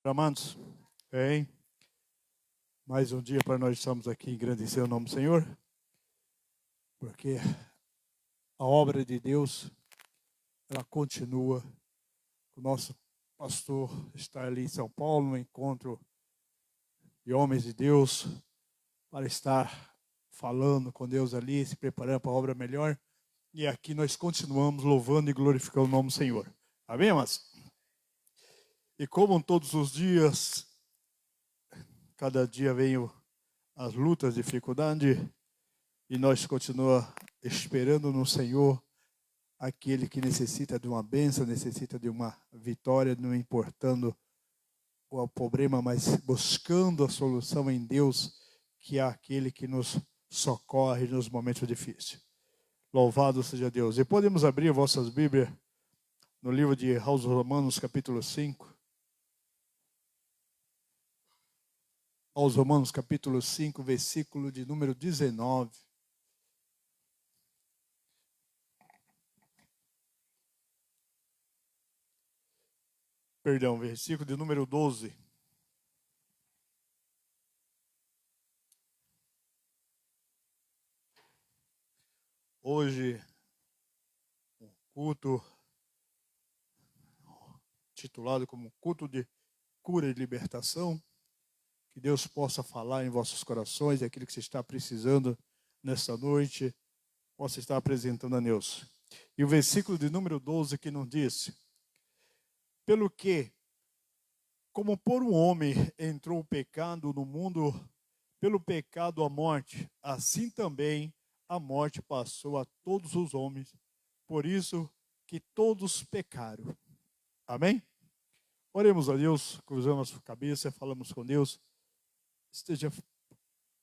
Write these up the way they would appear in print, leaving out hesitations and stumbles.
Amados, bem, mais um dia para nós estamos aqui engrandecer o nome do Senhor, porque a obra de Deus, ela continua. O nosso pastor está ali em São Paulo, no encontro de homens de Deus, para estar falando com Deus ali, se preparando para a obra melhor. E aqui nós continuamos louvando e glorificando o nome do Senhor. Amém, amados? E como todos os dias, cada dia vem as lutas, dificuldades, e nós continuamos esperando no Senhor aquele que necessita de uma bênção, necessita de uma vitória, não importando o problema, mas buscando a solução em Deus, que é aquele que nos socorre nos momentos difíceis. Louvado seja Deus. E podemos abrir vossas Bíblias no livro de aos Romanos, capítulo 5. Aos Romanos, capítulo 5, versículo de número 19. Perdão, versículo de número 12. Hoje, um culto titulado como culto de cura e libertação. Que Deus possa falar em vossos corações, e aquilo que você está precisando nesta noite, possa estar apresentando a Deus. E o versículo de número 12 que nos diz: pelo que, como por um homem entrou o pecado no mundo, pelo pecado a morte, assim também a morte passou a todos os homens, por isso que todos pecaram. Amém? Oremos a Deus, cruzamos a cabeça, falamos com Deus. Esteja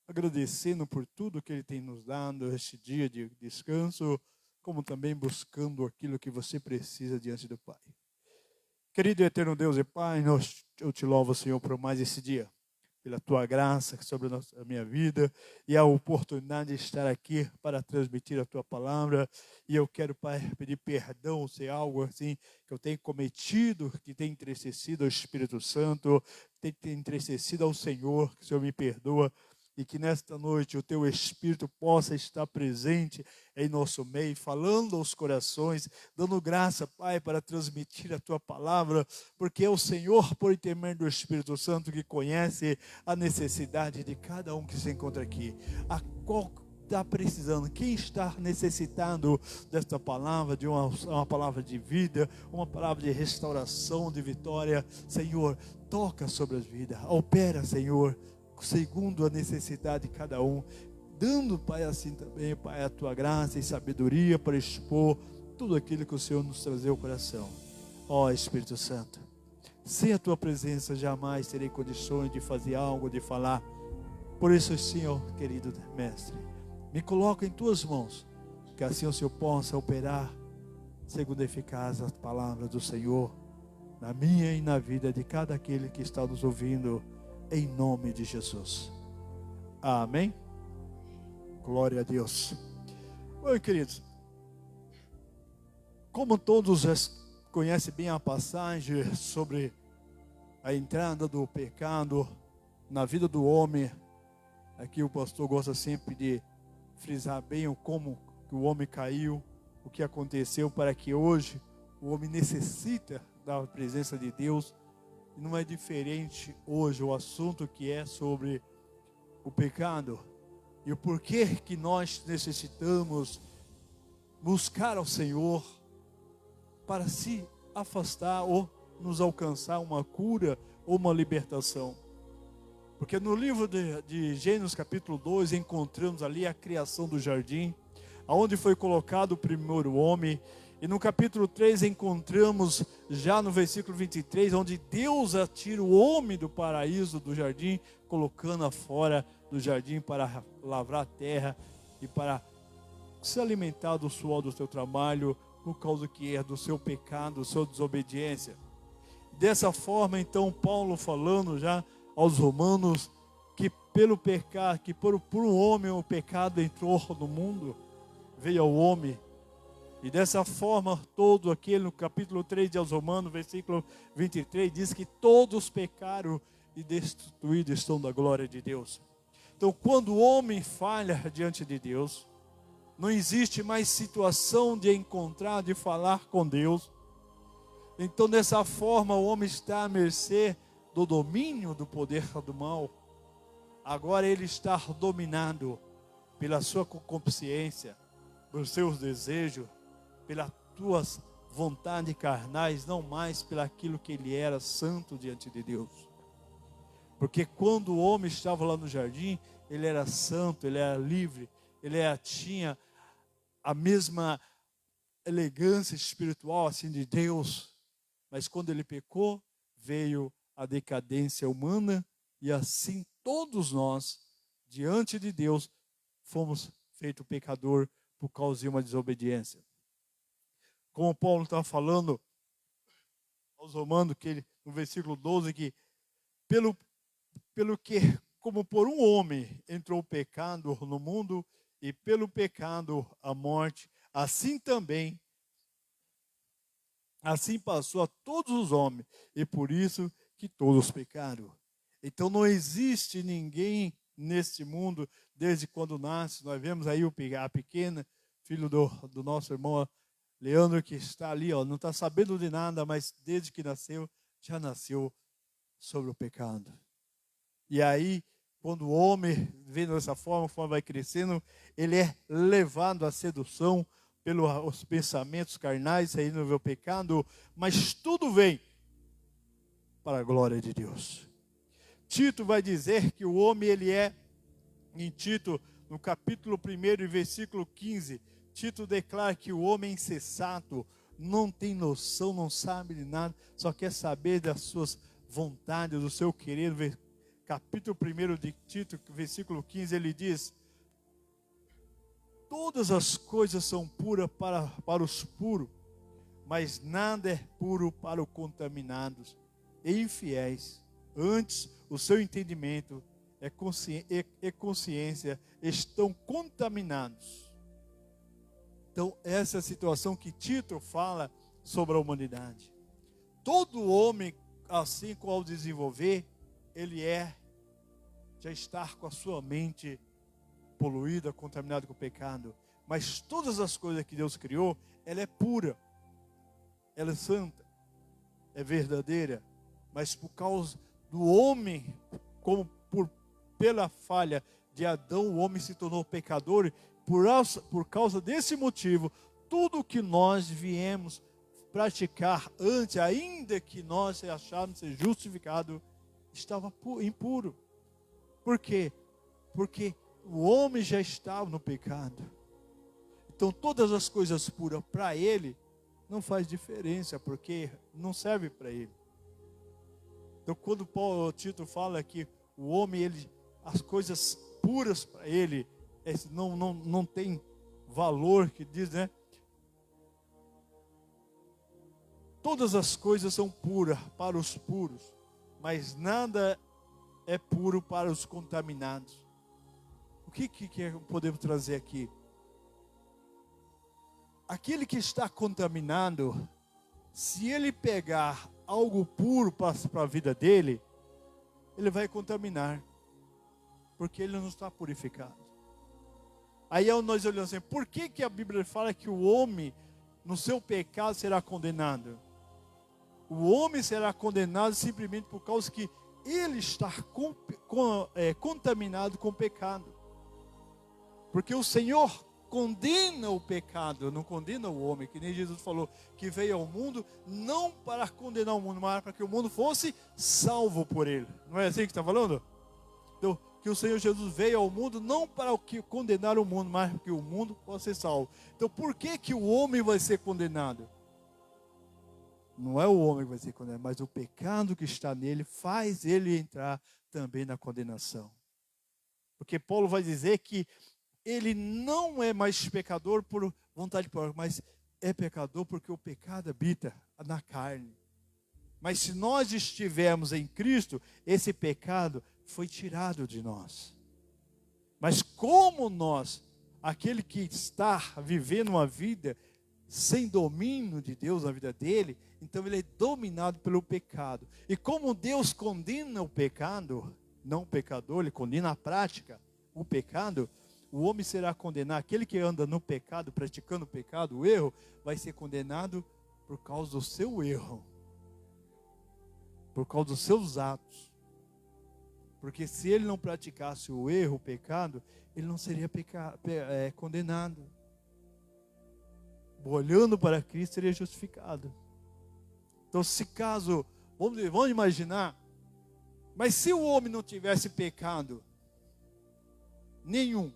agradecendo por tudo que Ele tem nos dado, este dia de descanso, como também buscando aquilo que você precisa diante do Pai. Querido e eterno Deus e Pai, eu te louvo, Senhor, por mais esse dia, pela Tua graça sobre a minha vida e a oportunidade de estar aqui para transmitir a Tua palavra. E eu quero, Pai, pedir perdão se é algo assim que eu tenho cometido, que tem entristecido ao Espírito Santo, tem entristecido ao Senhor, que o Senhor me perdoa. E que nesta noite o Teu Espírito possa estar presente em nosso meio, falando aos corações, dando graça, Pai, para transmitir a Tua palavra, porque é o Senhor, por intermédio do Espírito Santo, que conhece a necessidade de cada um que se encontra aqui. A qual está precisando, quem está necessitado desta palavra, de uma palavra de vida, uma palavra de restauração, de vitória, Senhor, toca sobre as vidas, opera, Senhor, segundo a necessidade de cada um, dando, Pai, assim também, Pai, a Tua graça e sabedoria para expor tudo aquilo que o Senhor nos trazeu ao coração. Ó Espírito Santo, sem a Tua presença jamais terei condições de fazer algo, de falar. Por isso, Senhor, querido Mestre, me coloco em Tuas mãos, que assim o Senhor possa operar segundo a eficaz a palavra do Senhor, na minha e na vida de cada aquele que está nos ouvindo, em nome de Jesus. Amém? Glória a Deus. Oi, queridos. Como todos conhecem bem a passagem sobre a entrada do pecado na vida do homem, aqui o pastor gosta sempre de frisar bem o como que o homem caiu, o que aconteceu para que hoje o homem necessita da presença de Deus. Não é diferente hoje o assunto que é sobre o pecado e o porquê que nós necessitamos buscar ao Senhor para se afastar ou nos alcançar uma cura ou uma libertação. Porque no livro de Gênesis capítulo 2 encontramos ali a criação do jardim, onde foi colocado o primeiro homem. E no capítulo 3 encontramos, já no versículo 23, onde Deus atira o homem do paraíso, do jardim, colocando-a fora do jardim para lavrar a terra e para se alimentar do suor do seu trabalho, por causa que é do seu pecado, sua desobediência. Dessa forma, então, Paulo falando já aos romanos, que pelo pecado, que por um homem o pecado entrou no mundo, veio ao homem, E dessa forma, todo aquele, no capítulo 3 de aos Romanos, versículo 23, diz que todos pecaram e destituídos estão da glória de Deus. Então, quando o homem falha diante de Deus, não existe mais situação de encontrar, de falar com Deus. Então, dessa forma, o homem está à mercê do domínio do poder do mal. Agora ele está dominado pela sua consciência, pelos seus desejos, pelas tuas vontades carnais, não mais pelaquilo que ele era santo diante de Deus. Porque quando o homem estava lá no jardim, ele era santo, ele era livre, tinha a mesma elegância espiritual assim de Deus. Mas quando ele pecou, veio a decadência humana e assim todos nós, diante de Deus, fomos feitos pecador por causa de uma desobediência. Como Paulo está falando aos Romanos, que ele, no versículo 12, que pelo que, como por um homem entrou o pecado no mundo, e pelo pecado a morte, assim também, assim passou a todos os homens, e por isso que todos pecaram. Então não existe ninguém neste mundo, desde quando nasce, nós vemos aí a pequena, filho do nosso irmão Leandro, que está ali, não está sabendo de nada, mas desde que nasceu, já nasceu sobre o pecado. E aí, quando o homem vem dessa forma, conforme vai crescendo, ele é levado à sedução pelos pensamentos carnais, aí não vê o pecado, mas tudo vem para a glória de Deus. Tito vai dizer que o homem, ele é, em Tito, no capítulo 1 e versículo 15, Tito declara que o homem é insensato, não tem noção, não sabe de nada, só quer saber das suas vontades, do seu querer. Capítulo 1 de Tito, versículo 15, ele diz: todas as coisas são puras para os puros, mas nada é puro para os contaminados e infiéis. Antes, o seu entendimento e consciência estão contaminados. Então, essa é a situação que Tito fala sobre a humanidade. Todo homem, assim como ao desenvolver, ele já está com a sua mente poluída, contaminada com o pecado. Mas todas as coisas que Deus criou, ela é pura, ela é santa, é verdadeira. Mas por causa do homem, pela falha de Adão, o homem se tornou pecador. Por causa desse motivo, tudo que nós viemos praticar antes, ainda que nós achávamos ser justificado, estava impuro. Por quê? Porque o homem já estava no pecado. Então todas as coisas puras para ele não faz diferença, porque não serve para ele. Então quando Tito fala que o homem, as coisas puras para ele não tem valor, que diz, né? Todas as coisas são puras para os puros, mas nada é puro para os contaminados. O que podemos trazer aqui? Aquele que está contaminado, se ele pegar algo puro para a vida dele, ele vai contaminar, porque ele não está purificado. Aí nós olhamos assim, por que a Bíblia fala que o homem, no seu pecado, será condenado? O homem será condenado simplesmente por causa que ele está contaminado com o pecado. Porque o Senhor condena o pecado, não condena o homem, que nem Jesus falou, que veio ao mundo não para condenar o mundo, mas para que o mundo fosse salvo por ele. Não é assim que está falando? Então, que o Senhor Jesus veio ao mundo não para condenar o mundo, mas para que o mundo possa ser salvo. Então, por que o homem vai ser condenado? Não é o homem que vai ser condenado, mas o pecado que está nele faz ele entrar também na condenação. Porque Paulo vai dizer que ele não é mais pecador por vontade própria, mas é pecador porque o pecado habita na carne. Mas se nós estivermos em Cristo, esse pecado foi tirado de nós. Mas como nós, aquele que está vivendo uma vida sem domínio de Deus na vida dele, então ele é dominado pelo pecado. E como Deus condena o pecado, não o pecador, ele condena a prática, o pecado, o homem será condenado. Aquele que anda no pecado, praticando o pecado, o erro, vai ser condenado por causa do seu erro, por causa dos seus atos. Porque se ele não praticasse o erro, o pecado, ele não seria condenado. Olhando para Cristo, seria justificado. Então, se caso, vamos imaginar, mas se o homem não tivesse pecado nenhum,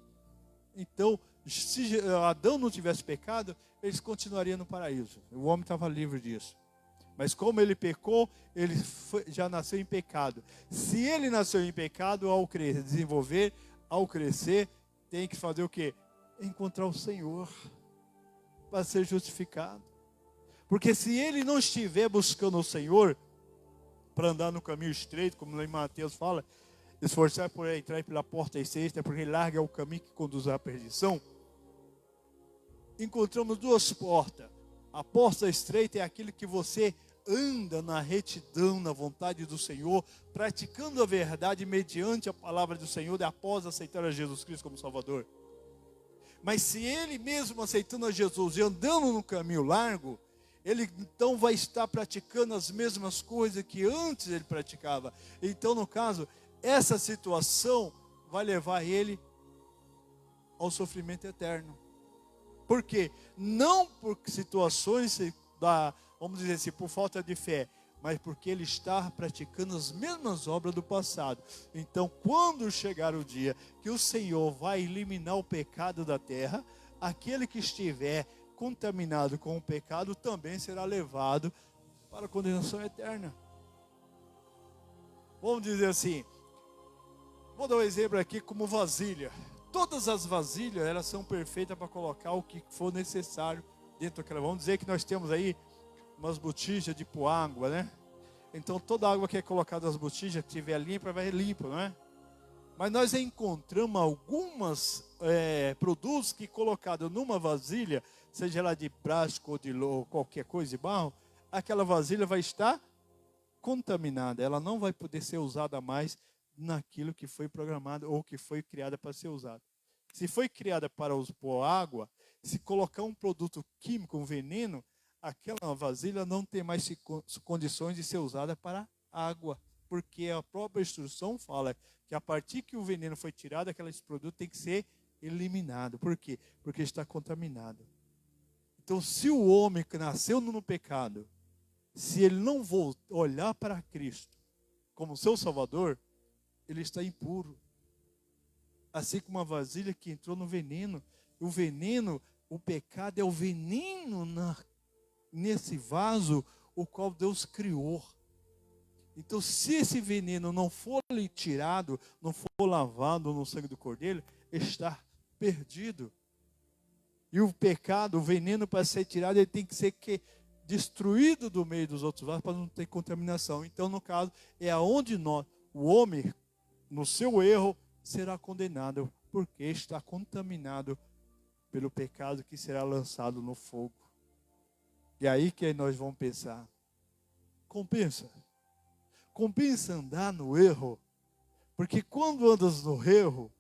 então, se Adão não tivesse pecado, eles continuariam no paraíso. O homem estava livre disso. Mas como ele pecou, ele já nasceu em pecado. Se ele nasceu em pecado, ao desenvolver, ao crescer, tem que fazer o quê? Encontrar o Senhor para ser justificado. Porque se ele não estiver buscando o Senhor, para andar no caminho estreito, como lá em Mateus fala, esforçar por entrar pela porta estreita, porque larga é o caminho que conduz à perdição. Encontramos duas portas. A porta estreita é aquilo que você anda na retidão, na vontade do Senhor, praticando a verdade mediante a palavra do Senhor, após aceitar a Jesus Cristo como Salvador. Mas se ele mesmo aceitando a Jesus e andando no caminho largo, ele então vai estar praticando as mesmas coisas que antes ele praticava. Então, no caso, essa situação vai levar ele ao sofrimento eterno. Por quê? Não por situações vamos dizer assim, por falta de fé, mas porque ele está praticando as mesmas obras do passado. Então, quando chegar o dia que o Senhor vai eliminar o pecado da terra, aquele que estiver contaminado com o pecado também será levado para a condenação eterna. Vamos dizer assim, vou dar um exemplo aqui como vasilha. Todas as vasilhas, elas são perfeitas para colocar o que for necessário dentro daquela. Vamos dizer que nós temos aí umas botijas de pôr água, né? Então toda a água que é colocada nas botijas, que estiver limpa, vai limpa, não é? Mas nós encontramos alguns produtos que colocados numa vasilha, seja ela de plástico ou de qualquer coisa de barro, aquela vasilha vai estar contaminada. Ela não vai poder ser usada mais naquilo que foi programado ou que foi criada para ser usada. Se foi criada para pôr água, se colocar um produto químico, um veneno, aquela vasilha não tem mais condições de ser usada para água, porque a própria instrução fala que a partir que o veneno foi tirado, aquele produto tem que ser eliminado. Por quê? Porque está contaminado. Então, se o homem que nasceu no pecado, se ele não olhar para Cristo como seu Salvador, ele está impuro. Assim como uma vasilha que entrou no veneno. O veneno, o pecado é o veneno nesse vaso o qual Deus criou. Então, se esse veneno não for tirado, não for lavado no sangue do Cordeiro, está perdido. E o pecado, o veneno, para ser tirado, ele tem que ser destruído do meio dos outros vasos para não ter contaminação. Então, no caso, é aonde o homem, no seu erro, será condenado, porque está contaminado pelo pecado que será lançado no fogo. E aí que nós vamos pensar, compensa andar no erro, porque quando andas no erro,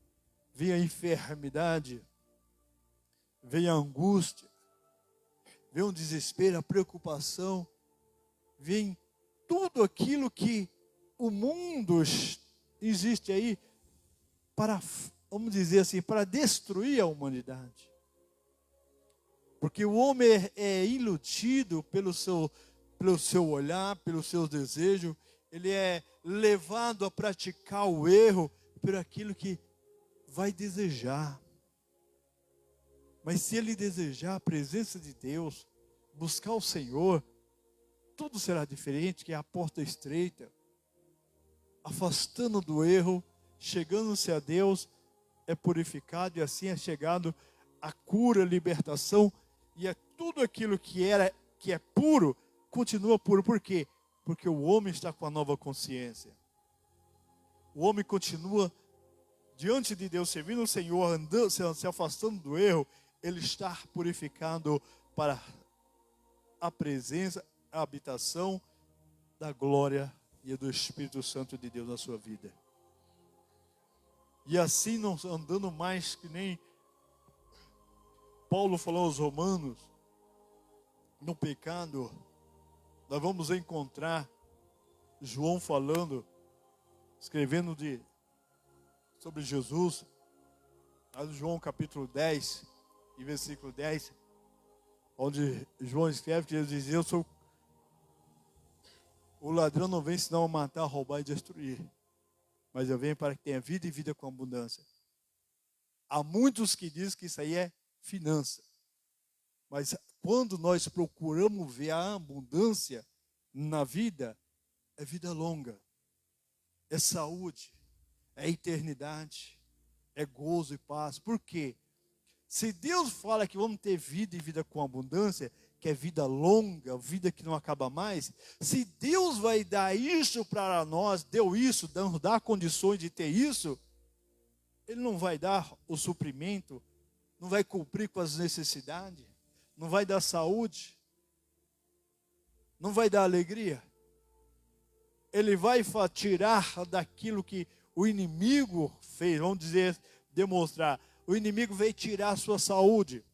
vem a enfermidade, vem a angústia, vem o desespero, a preocupação, vem tudo aquilo que o mundo existe aí para, vamos dizer assim, para destruir a humanidade. Porque o homem é iludido pelo seu olhar, pelos seus desejos, ele é levado a praticar o erro por aquilo que vai desejar. Mas se ele desejar a presença de Deus, buscar o Senhor, tudo será diferente, que é a porta estreita, afastando do erro, chegando-se a Deus, é purificado e assim é chegado a cura, a libertação, e é tudo aquilo que é puro, continua puro. Por quê? Porque o homem está com a nova consciência. O homem continua diante de Deus, servindo o Senhor, andando, se afastando do erro, ele está purificado para a presença, a habitação da glória e do Espírito Santo de Deus na sua vida. E assim, não andando mais que nem Paulo falou aos Romanos, no pecado, nós vamos encontrar João falando, escrevendo sobre Jesus, lá no João capítulo 10, e versículo 10, onde João escreve que ele diz: eu sou o ladrão, não vem senão a matar, roubar e destruir, mas eu venho para que tenha vida e vida com abundância. Há muitos que dizem que isso aí é finança, mas quando nós procuramos ver a abundância na vida, é vida longa, é saúde, é eternidade, é gozo e paz. Por quê? Se Deus fala que vamos ter vida e vida com abundância, que é vida longa, vida que não acaba mais, se Deus vai dar isso para nós, deu isso, dá condições de ter isso, Ele não vai dar o suprimento, não vai cumprir com as necessidades, não vai dar saúde, não vai dar alegria. Ele vai tirar daquilo que o inimigo fez, vamos dizer, demonstrar. O inimigo veio tirar a sua saúde,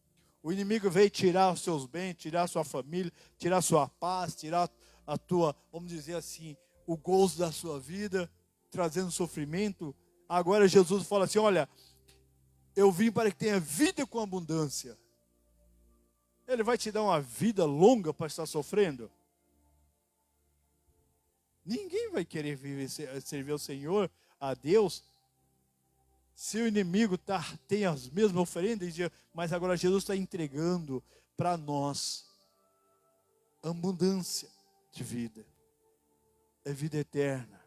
o inimigo veio tirar os seus bens, tirar a sua família, tirar a sua paz, tirar a tua, vamos dizer assim, o gozo da sua vida, trazendo sofrimento. Agora Jesus fala assim: olha, eu vim para que tenha vida com abundância. Ele vai te dar uma vida longa para estar sofrendo? Ninguém vai querer servir ao Senhor, a Deus, se o inimigo tem as mesmas oferendas, mas agora Jesus está entregando para nós abundância de vida. É vida eterna,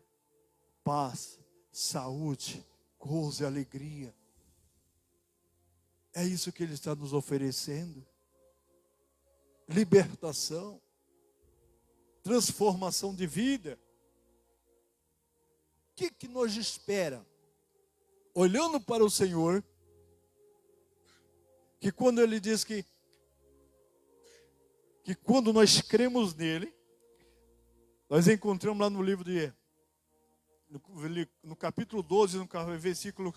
paz, saúde, gozo e alegria. É isso que Ele está nos oferecendo. Libertação, transformação de vida. O que nos espera? Olhando para o Senhor, que quando Ele diz que quando nós cremos nele, nós encontramos lá no livro no capítulo 12, no versículo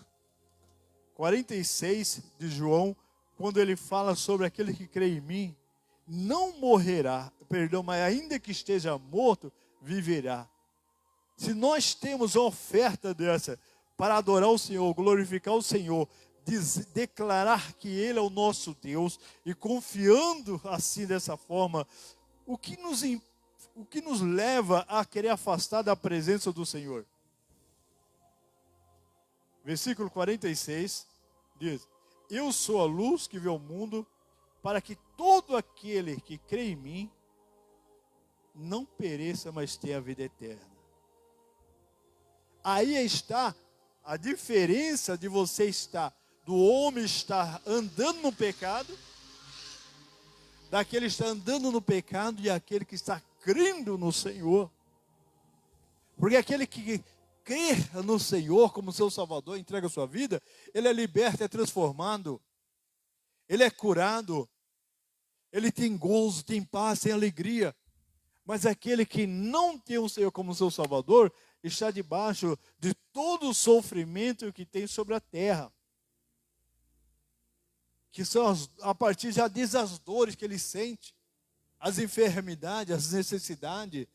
46 de João, quando ele fala sobre aquele que crê em mim, não morrerá, mas ainda que esteja morto, viverá. Se nós temos uma oferta dessa para adorar o Senhor, glorificar o Senhor, declarar que Ele é o nosso Deus, e confiando assim dessa forma, o que nos leva a querer afastar da presença do Senhor? Versículo 46 diz: eu sou a luz que vê o mundo, para que todo aquele que crê em mim não pereça, mas tenha a vida eterna. Aí está a diferença de do homem estar andando no pecado, daquele que está andando no pecado e aquele que está crendo no Senhor. Porque aquele que crê no Senhor como seu Salvador, entrega a sua vida, ele é liberto, é transformado, ele é curado, ele tem gozo, tem paz, tem alegria. Mas aquele que não tem o Senhor como seu Salvador, está debaixo de todo o sofrimento que tem sobre a terra. Que são a partir já das dores que ele sente, as enfermidades, as necessidades,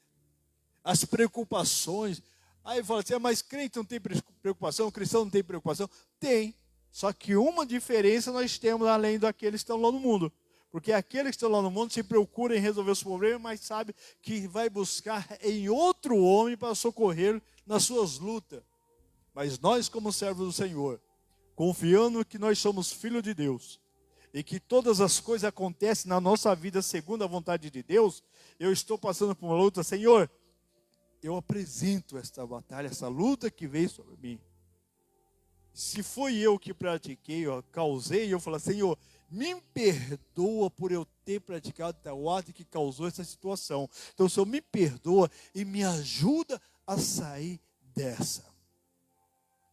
as preocupações. Aí fala assim: mas crente não tem preocupação, cristão não tem preocupação? Tem, só que uma diferença nós temos além daqueles que estão lá no mundo. Porque aqueles que estão lá no mundo se procuram em resolver os problemas, mas sabe que vai buscar em outro homem para socorrer nas suas lutas. Mas nós, como servos do Senhor, confiando que nós somos filhos de Deus, e que todas as coisas acontecem na nossa vida segundo a vontade de Deus, eu estou passando por uma luta, Senhor, eu apresento esta batalha, essa luta que veio sobre mim. Se foi eu que pratiquei, eu causei, eu falo: Senhor, me perdoa por eu ter praticado tal ato que causou essa situação. Então, o Senhor me perdoa e me ajuda a sair dessa.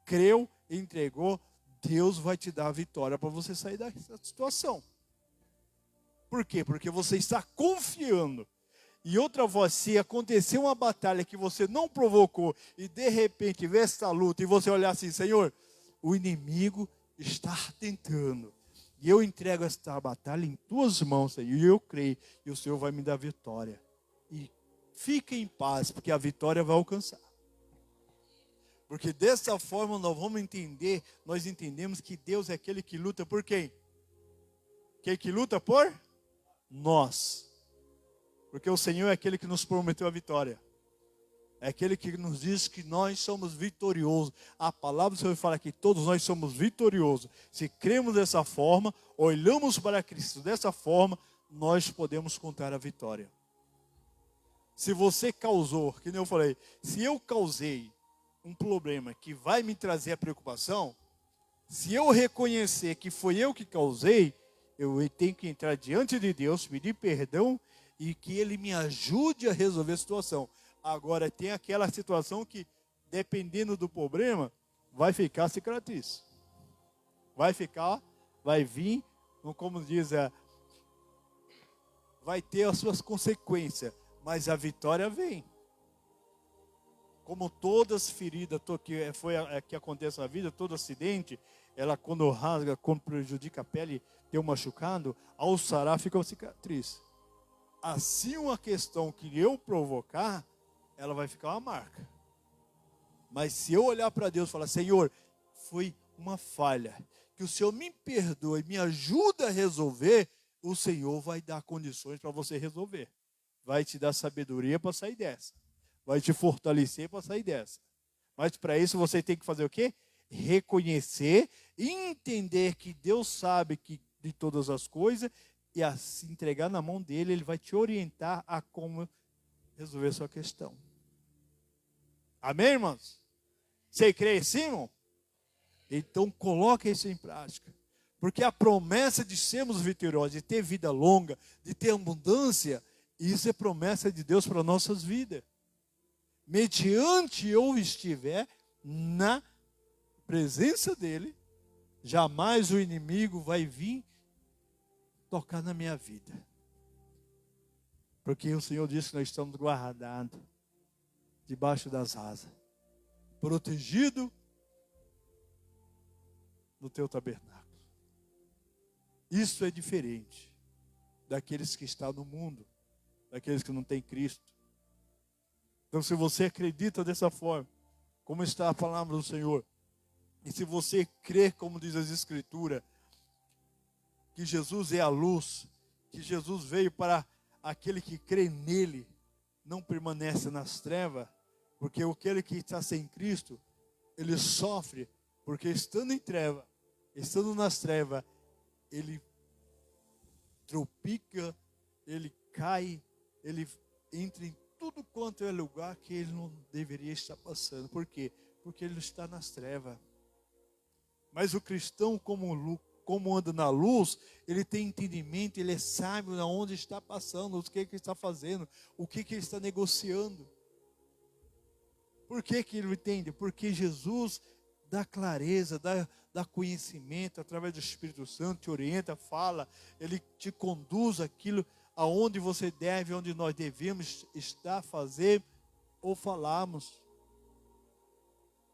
Creu, entregou, Deus vai te dar a vitória para você sair dessa situação. Por quê? Porque você está confiando. E outra voz, se acontecer uma batalha que você não provocou e de repente vê essa luta e você olhar assim, Senhor, o inimigo está tentando. E eu entrego esta batalha em tuas mãos, Senhor, e eu creio, e o Senhor vai me dar vitória. E fique em paz, porque a vitória vai alcançar. Porque dessa forma nós vamos entender, nós entendemos que Deus é aquele que luta por quem? Quem que luta por? Nós. Porque o Senhor é aquele que nos prometeu a vitória. É aquele que nos diz que nós somos vitoriosos. A palavra do Senhor fala que todos nós somos vitoriosos. Se cremos dessa forma, olhamos para Cristo dessa forma, nós podemos contar a vitória. Se você causou, que nem eu falei, se eu causei um problema que vai me trazer a preocupação, se eu reconhecer que foi eu que causei, eu tenho que entrar diante de Deus, pedir perdão e que Ele me ajude a resolver a situação. Agora, tem aquela situação que, dependendo do problema, vai ficar cicatriz. Vai vir, como diz, vai ter as suas consequências, mas a vitória vem. Como todas feridas que acontece na vida, todo acidente, ela quando rasga, quando prejudica a pele, tem um machucado, ao sarar fica uma cicatriz. Assim uma questão que eu provocar, ela vai ficar uma marca. Mas se eu olhar para Deus e falar, Senhor, foi uma falha, que o Senhor me perdoe, me ajuda a resolver, o Senhor vai dar condições para você resolver. Vai te dar sabedoria para sair dessa. Vai te fortalecer para sair dessa. Mas para isso você tem que fazer o quê? Reconhecer e entender que Deus sabe de todas as coisas e a se entregar na mão dele, ele vai te orientar a como resolver a sua questão. Amém, irmãos? Você crê, Simão? Então coloque isso em prática. Porque a promessa de sermos vitoriosos, de ter vida longa, de ter abundância, isso é promessa de Deus para nossas vidas. Mediante eu estiver na presença dele, jamais o inimigo vai vir tocar na minha vida. Porque o Senhor disse que nós estamos guardados debaixo das asas, protegido no teu tabernáculo. Isso é diferente daqueles que estão no mundo, daqueles que não têm Cristo. Então, se você acredita dessa forma, como está a palavra do Senhor, e se você crê, como diz as Escrituras, que Jesus é a luz, que Jesus veio para aquele que crê nele, não permanece nas trevas, porque aquele que está sem Cristo, ele sofre, porque estando em treva, estando nas trevas, ele tropica, ele cai, ele entra em tudo quanto é lugar que ele não deveria estar passando. Por quê? Porque ele está nas trevas. Mas o cristão, como anda na luz, ele tem entendimento, ele é sábio de onde está passando, o que ele está fazendo, o que ele está negociando. Por que ele entende? Porque Jesus dá clareza, dá conhecimento, através do Espírito Santo, te orienta, fala, ele te conduz aquilo aonde você deve, onde nós devemos estar, fazer ou falarmos.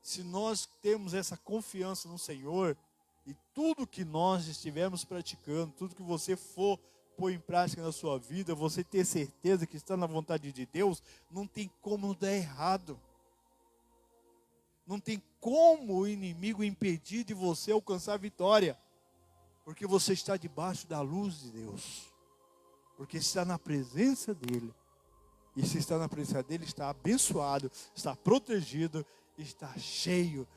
Se nós temos essa confiança no Senhor, e tudo que nós estivermos praticando, tudo que você for pôr em prática na sua vida, você ter certeza que está na vontade de Deus, não tem como dar errado. Não tem como o inimigo impedir de você alcançar a vitória. Porque você está debaixo da luz de Deus. Porque está na presença dEle. E se está na presença dEle, está abençoado, está protegido, está cheio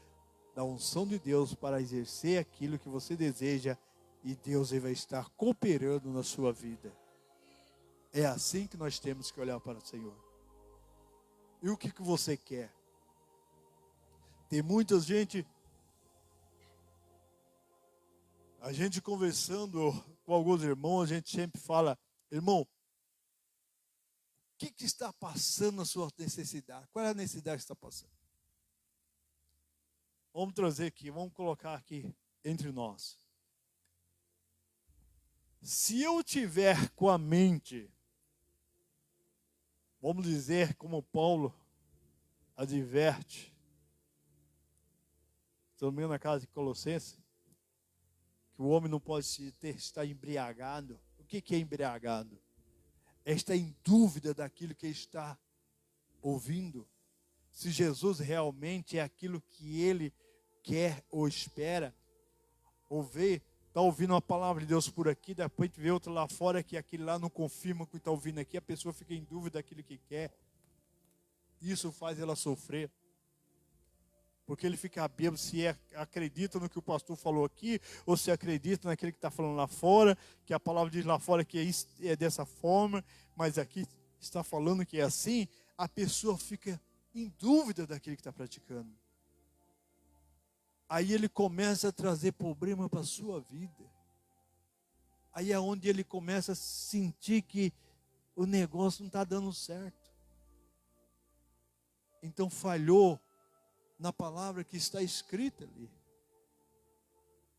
da unção de Deus para exercer aquilo que você deseja. E Deus vai estar cooperando na sua vida. É assim que nós temos que olhar para o Senhor. E o que você quer? Tem muita gente, a gente conversando com alguns irmãos, a gente sempre fala, irmão, o que está passando na sua necessidade? Qual é a necessidade que está passando? Vamos trazer aqui, vamos colocar aqui entre nós. Se eu tiver com a mente, vamos dizer como Paulo adverte, se não me engano na casa de Colossenses, que o homem não pode estar embriagado. O que é embriagado? É estar em dúvida daquilo que está ouvindo. Se Jesus realmente é aquilo que ele quer ou espera, ou vê, está ouvindo uma palavra de Deus por aqui, depois vê outro lá fora que aquele lá não confirma o que está ouvindo aqui, a pessoa fica em dúvida daquilo que quer. Isso faz ela sofrer. Porque ele fica bêbado se acredita no que o pastor falou aqui, ou se acredita naquele que está falando lá fora, que a palavra diz lá fora que é dessa forma, mas aqui está falando que é assim, a pessoa fica em dúvida daquilo que está praticando. Aí ele começa a trazer problema para a sua vida. Aí é onde ele começa a sentir que o negócio não está dando certo. Então falhou na palavra que está escrita ali.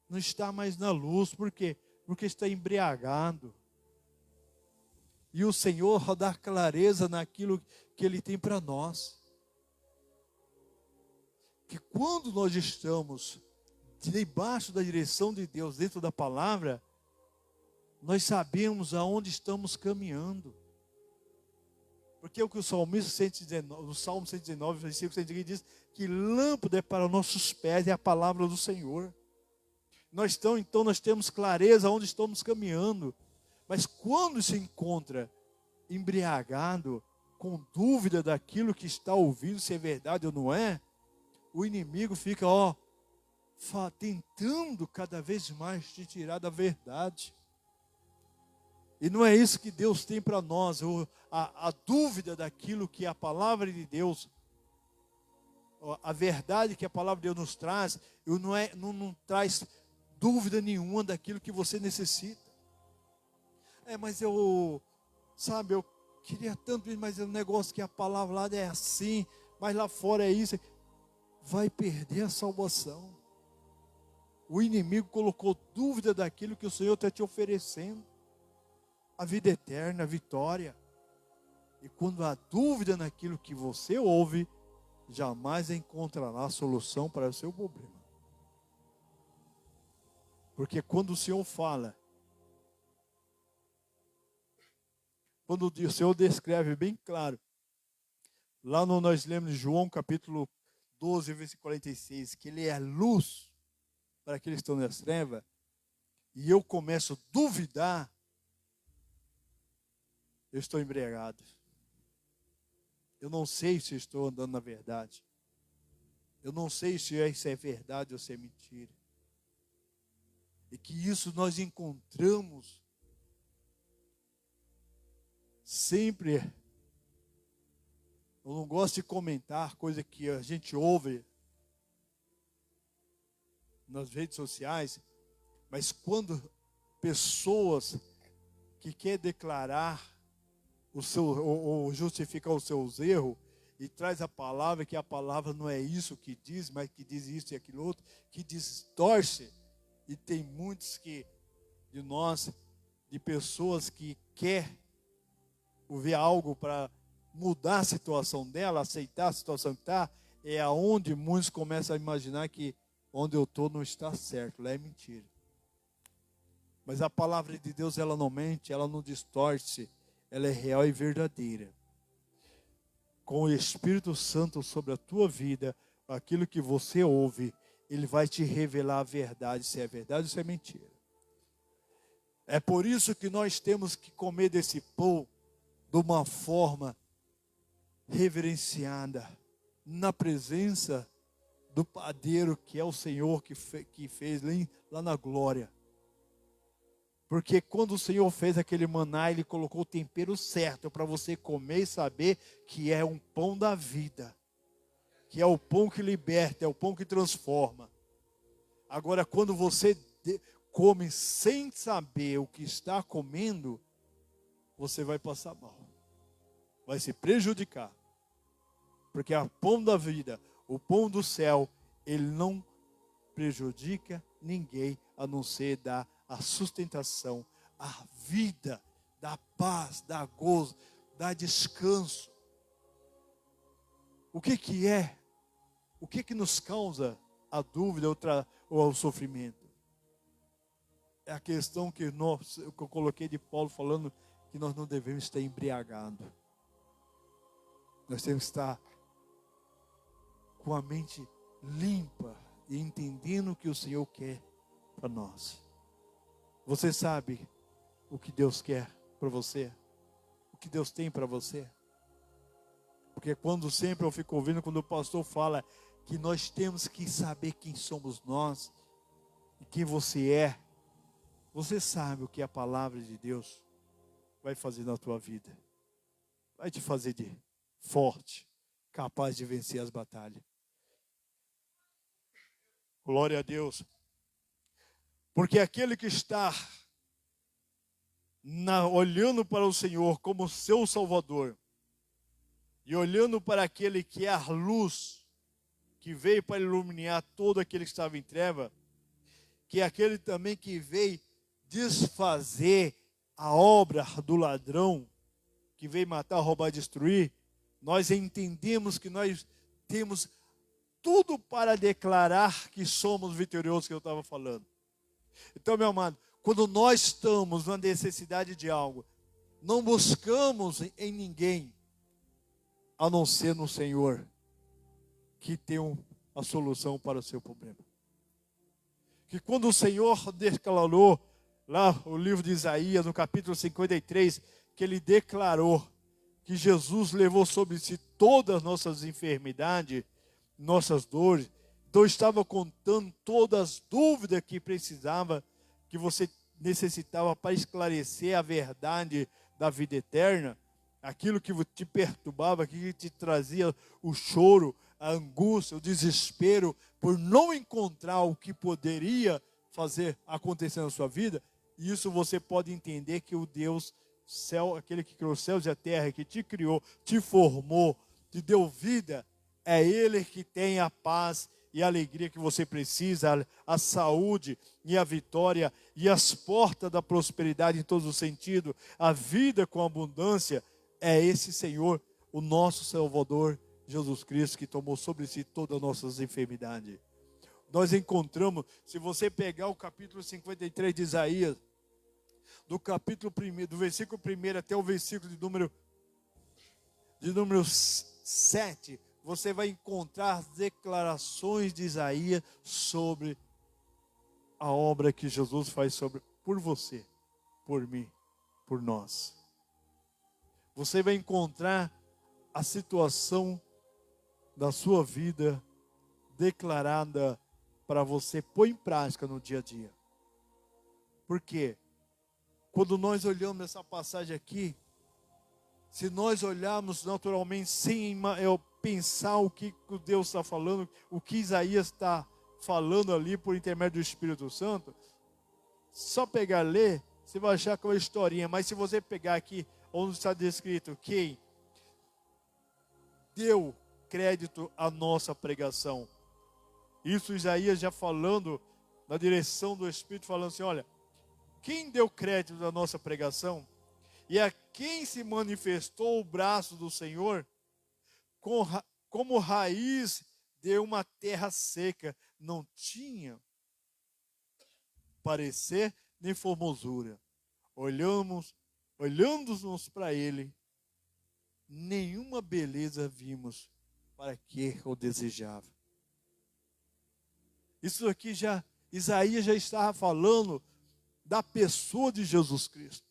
Não está mais na luz. Por quê? Porque está embriagado. E o Senhor dá clareza naquilo que Ele tem para nós. Que quando nós estamos debaixo da direção de Deus, dentro da palavra, nós sabemos aonde estamos caminhando. Porque o que o salmista 119, o Salmo 119, versículo 119 diz que lâmpada é para nossos pés é a palavra do Senhor. Então nós temos clareza onde estamos caminhando. Mas quando se encontra embriagado, com dúvida daquilo que está ouvindo, se é verdade ou não é, o inimigo fica, tentando cada vez mais te tirar da verdade. E não é isso que Deus tem para nós, a dúvida daquilo que a palavra de Deus, a verdade que a palavra de Deus nos traz, não traz dúvida nenhuma daquilo que você necessita. Mas eu queria tanto, mas o negócio que a palavra lá é assim, mas lá fora é isso. Vai perder a salvação. O inimigo colocou dúvida daquilo que o Senhor está te oferecendo. A vida eterna, a vitória. E quando há dúvida naquilo que você ouve, jamais encontrará a solução para o seu problema. Porque quando o Senhor fala, quando o Senhor descreve bem claro, lá nós lemos João capítulo 12, versículo 46, que Ele é luz para aqueles que estão nas trevas, e eu começo a duvidar, eu estou embriagado. Eu não sei se estou andando na verdade. Eu não sei se isso é verdade ou se é mentira. E que isso nós encontramos sempre. Eu não gosto de comentar coisa que a gente ouve nas redes sociais, mas quando pessoas que querem declarar ou justificar os seus erros e traz a palavra, que a palavra não é isso que diz, mas que diz isso e aquilo outro, que distorce. E tem muitos de pessoas que quer ver algo para mudar a situação dela, aceitar a situação que está, é aonde muitos começam a imaginar que onde eu estou não está certo, lá é mentira. Mas a palavra de Deus, ela não mente, ela não distorce, ela é real e verdadeira. Com o Espírito Santo sobre a tua vida, aquilo que você ouve, Ele vai te revelar a verdade, se é verdade ou se é mentira. É por isso que nós temos que comer desse pão de uma forma reverenciada, na presença do padeiro, que é o Senhor que fez lá na glória. Porque quando o Senhor fez aquele maná, Ele colocou o tempero certo para você comer e saber que é um pão da vida. Que é o pão que liberta, é o pão que transforma. Agora, quando você come sem saber o que está comendo, você vai passar mal. Vai se prejudicar. Porque o pão da vida, o pão do céu, ele não prejudica ninguém, a não ser dar a sustentação, a vida, dá paz, dá gozo, dá descanso. O que é? O que nos causa a dúvida ou o sofrimento? É a questão que eu coloquei de Paulo falando que nós não devemos estar embriagados. Nós temos que estar com a mente limpa e entendendo o que o Senhor quer para nós. Você sabe o que Deus quer para você? O que Deus tem para você? Porque quando sempre eu fico ouvindo, quando o pastor fala que nós temos que saber quem somos nós e quem você é, você sabe o que a palavra de Deus vai fazer na tua vida. Vai te fazer de forte, capaz de vencer as batalhas. Glória a Deus. Porque aquele que está olhando para o Senhor como seu Salvador, e olhando para aquele que é a luz, que veio para iluminar todo aquele que estava em treva, que é aquele também que veio desfazer a obra do ladrão, que veio matar, roubar e destruir, nós entendemos que nós temos tudo para declarar que somos vitoriosos, que eu estava falando. Então, meu amado, quando nós estamos na necessidade de algo, não buscamos em ninguém, a não ser no Senhor, que tem a solução para o seu problema. Que quando o Senhor declarou, lá o livro de Isaías, no capítulo 53, que ele declarou que Jesus levou sobre si todas as nossas enfermidades, nossas dores, então estava contando todas as dúvidas que precisava, que você necessitava para esclarecer a verdade da vida eterna, aquilo que te perturbava, que te trazia o choro, a angústia, o desespero, por não encontrar o que poderia fazer acontecer na sua vida. E isso você pode entender que o Deus, céu, aquele que criou os céus e a terra, que te criou, te formou, te deu vida, é Ele que tem a paz e a alegria que você precisa, a saúde e a vitória, e as portas da prosperidade em todos os sentidos, a vida com abundância. É esse Senhor, o nosso Salvador, Jesus Cristo, que tomou sobre si todas as nossas enfermidades. Nós encontramos, se você pegar o capítulo 53 de Isaías, do capítulo 1, do versículo 1 até o versículo de número 7, você vai encontrar as declarações de Isaías sobre a obra que Jesus faz por você, por mim, por nós. Você vai encontrar a situação da sua vida declarada para você pôr em prática no dia a dia. Por quê? Quando nós olhamos essa passagem aqui, se nós olharmos naturalmente sem pensar o que Deus está falando, o que Isaías está falando ali por intermédio do Espírito Santo, só pegar e ler, você vai achar que é uma historinha. Mas se você pegar aqui onde está descrito quem deu crédito à nossa pregação, isso Isaías já falando na direção do Espírito, falando assim, olha, quem deu crédito à nossa pregação e a quem se manifestou o braço do Senhor como raiz de uma terra seca, não tinha parecer nem formosura. Olhando-nos para ele, nenhuma beleza vimos para que o desejava. Isso aqui Isaías já estava falando da pessoa de Jesus Cristo.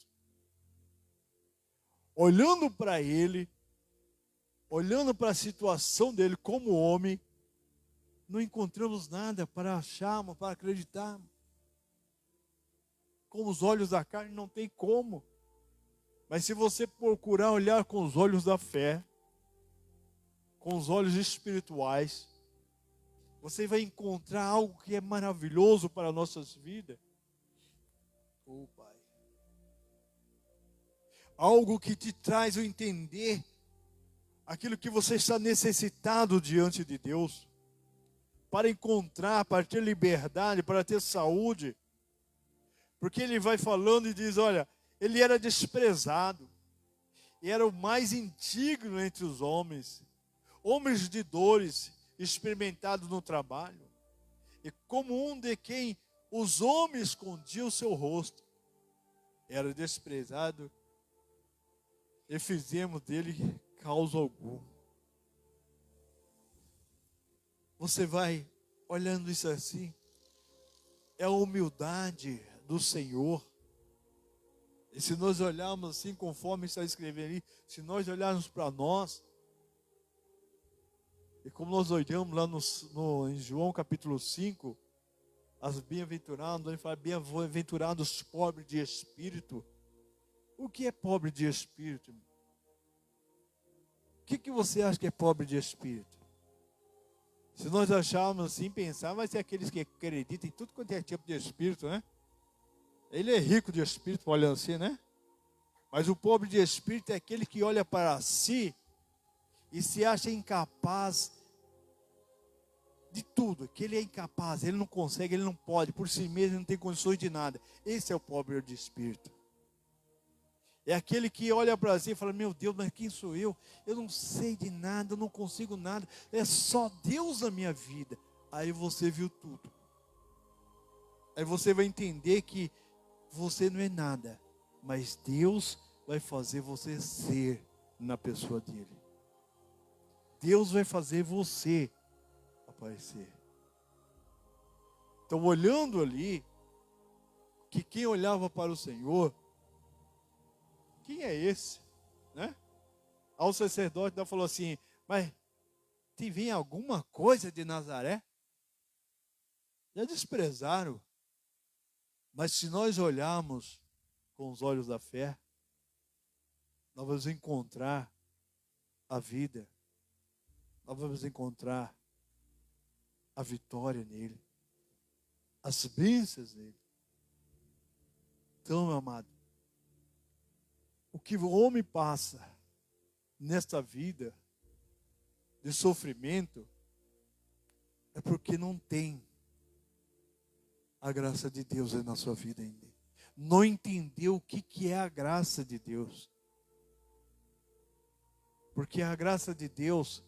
Olhando para ele, olhando para a situação dele como homem, não encontramos nada para acharmos, para acreditarmos. Com os olhos da carne não tem como. Mas se você procurar olhar com os olhos da fé, com os olhos espirituais, você vai encontrar algo que é maravilhoso para nossas vidas. Oh, Pai. Algo que te traz o entender aquilo que você está necessitado diante de Deus, para encontrar, para ter liberdade, para ter saúde, Porque ele vai falando e diz, olha, ele era desprezado, e era o mais indigno entre os homens, homens de dores, experimentados no trabalho, e como um de quem os homens escondiam o seu rosto, era desprezado, e fizemos dele causa alguma. Você vai olhando isso assim, é a humildade do Senhor. E se nós olharmos assim, conforme está escrevendo ali, se nós olharmos para nós, e como nós olhamos lá em João capítulo 5, as bem-aventuradas, ele fala, bem-aventurados os pobres de espírito. O que é pobre de espírito? O que você acha que é pobre de espírito? Se nós acharmos assim, pensar, vai ser aqueles que acreditam em tudo quanto é tipo de espírito, né? Ele é rico de espírito, olhando assim, né? Mas o pobre de espírito é aquele que olha para si e se acha incapaz de tudo, que ele é incapaz, ele não consegue, ele não pode, por si mesmo ele não tem condições de nada. Esse é o pobre de espírito. É aquele que olha para si e fala, meu Deus, mas quem sou eu? Eu não sei de nada, eu não consigo nada, é só Deus na minha vida. Aí você viu tudo. Aí você vai entender que você não é nada, mas Deus vai fazer você ser na pessoa dele. Deus vai fazer você aparecer. Então, olhando ali, que quem olhava para o Senhor, quem é esse? Né? Ao sacerdote ainda falou assim, mas te vem alguma coisa de Nazaré? Já desprezaram. Mas se nós olharmos com os olhos da fé, nós vamos encontrar a vida, nós vamos encontrar a vitória nele, as bênçãos nele. Então, meu amado, o que o homem passa nesta vida de sofrimento é porque não tem a graça de Deus na sua vida ainda. Não entendeu o que é a graça de Deus. Porque a graça de Deus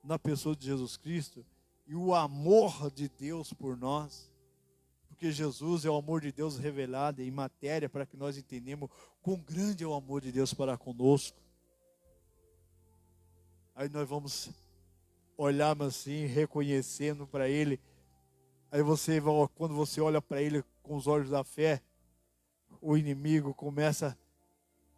na pessoa de Jesus Cristo e o amor de Deus por nós, porque Jesus é o amor de Deus revelado em matéria para que nós entendamos quão grande é o amor de Deus para conosco. Aí nós vamos olhar assim, reconhecendo para Ele. Aí quando você olha para Ele com os olhos da fé, o inimigo começa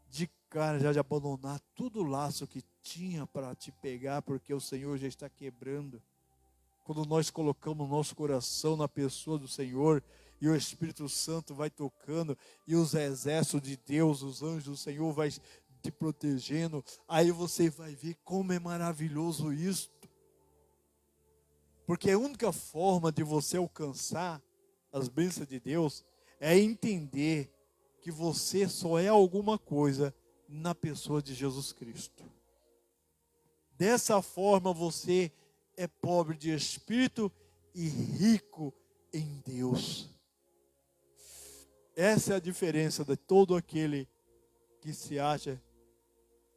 de cara já de abandonar todo o laço que tinha para te pegar, porque o Senhor já está quebrando. Quando nós colocamos o nosso coração na pessoa do Senhor, e o Espírito Santo vai tocando, e os exércitos de Deus, os anjos do Senhor vai te protegendo, aí você vai ver como é maravilhoso isso. Porque a única forma de você alcançar as bênçãos de Deus é entender que você só é alguma coisa na pessoa de Jesus Cristo. Dessa forma você é pobre de espírito e rico em Deus. Essa é a diferença de todo aquele que se acha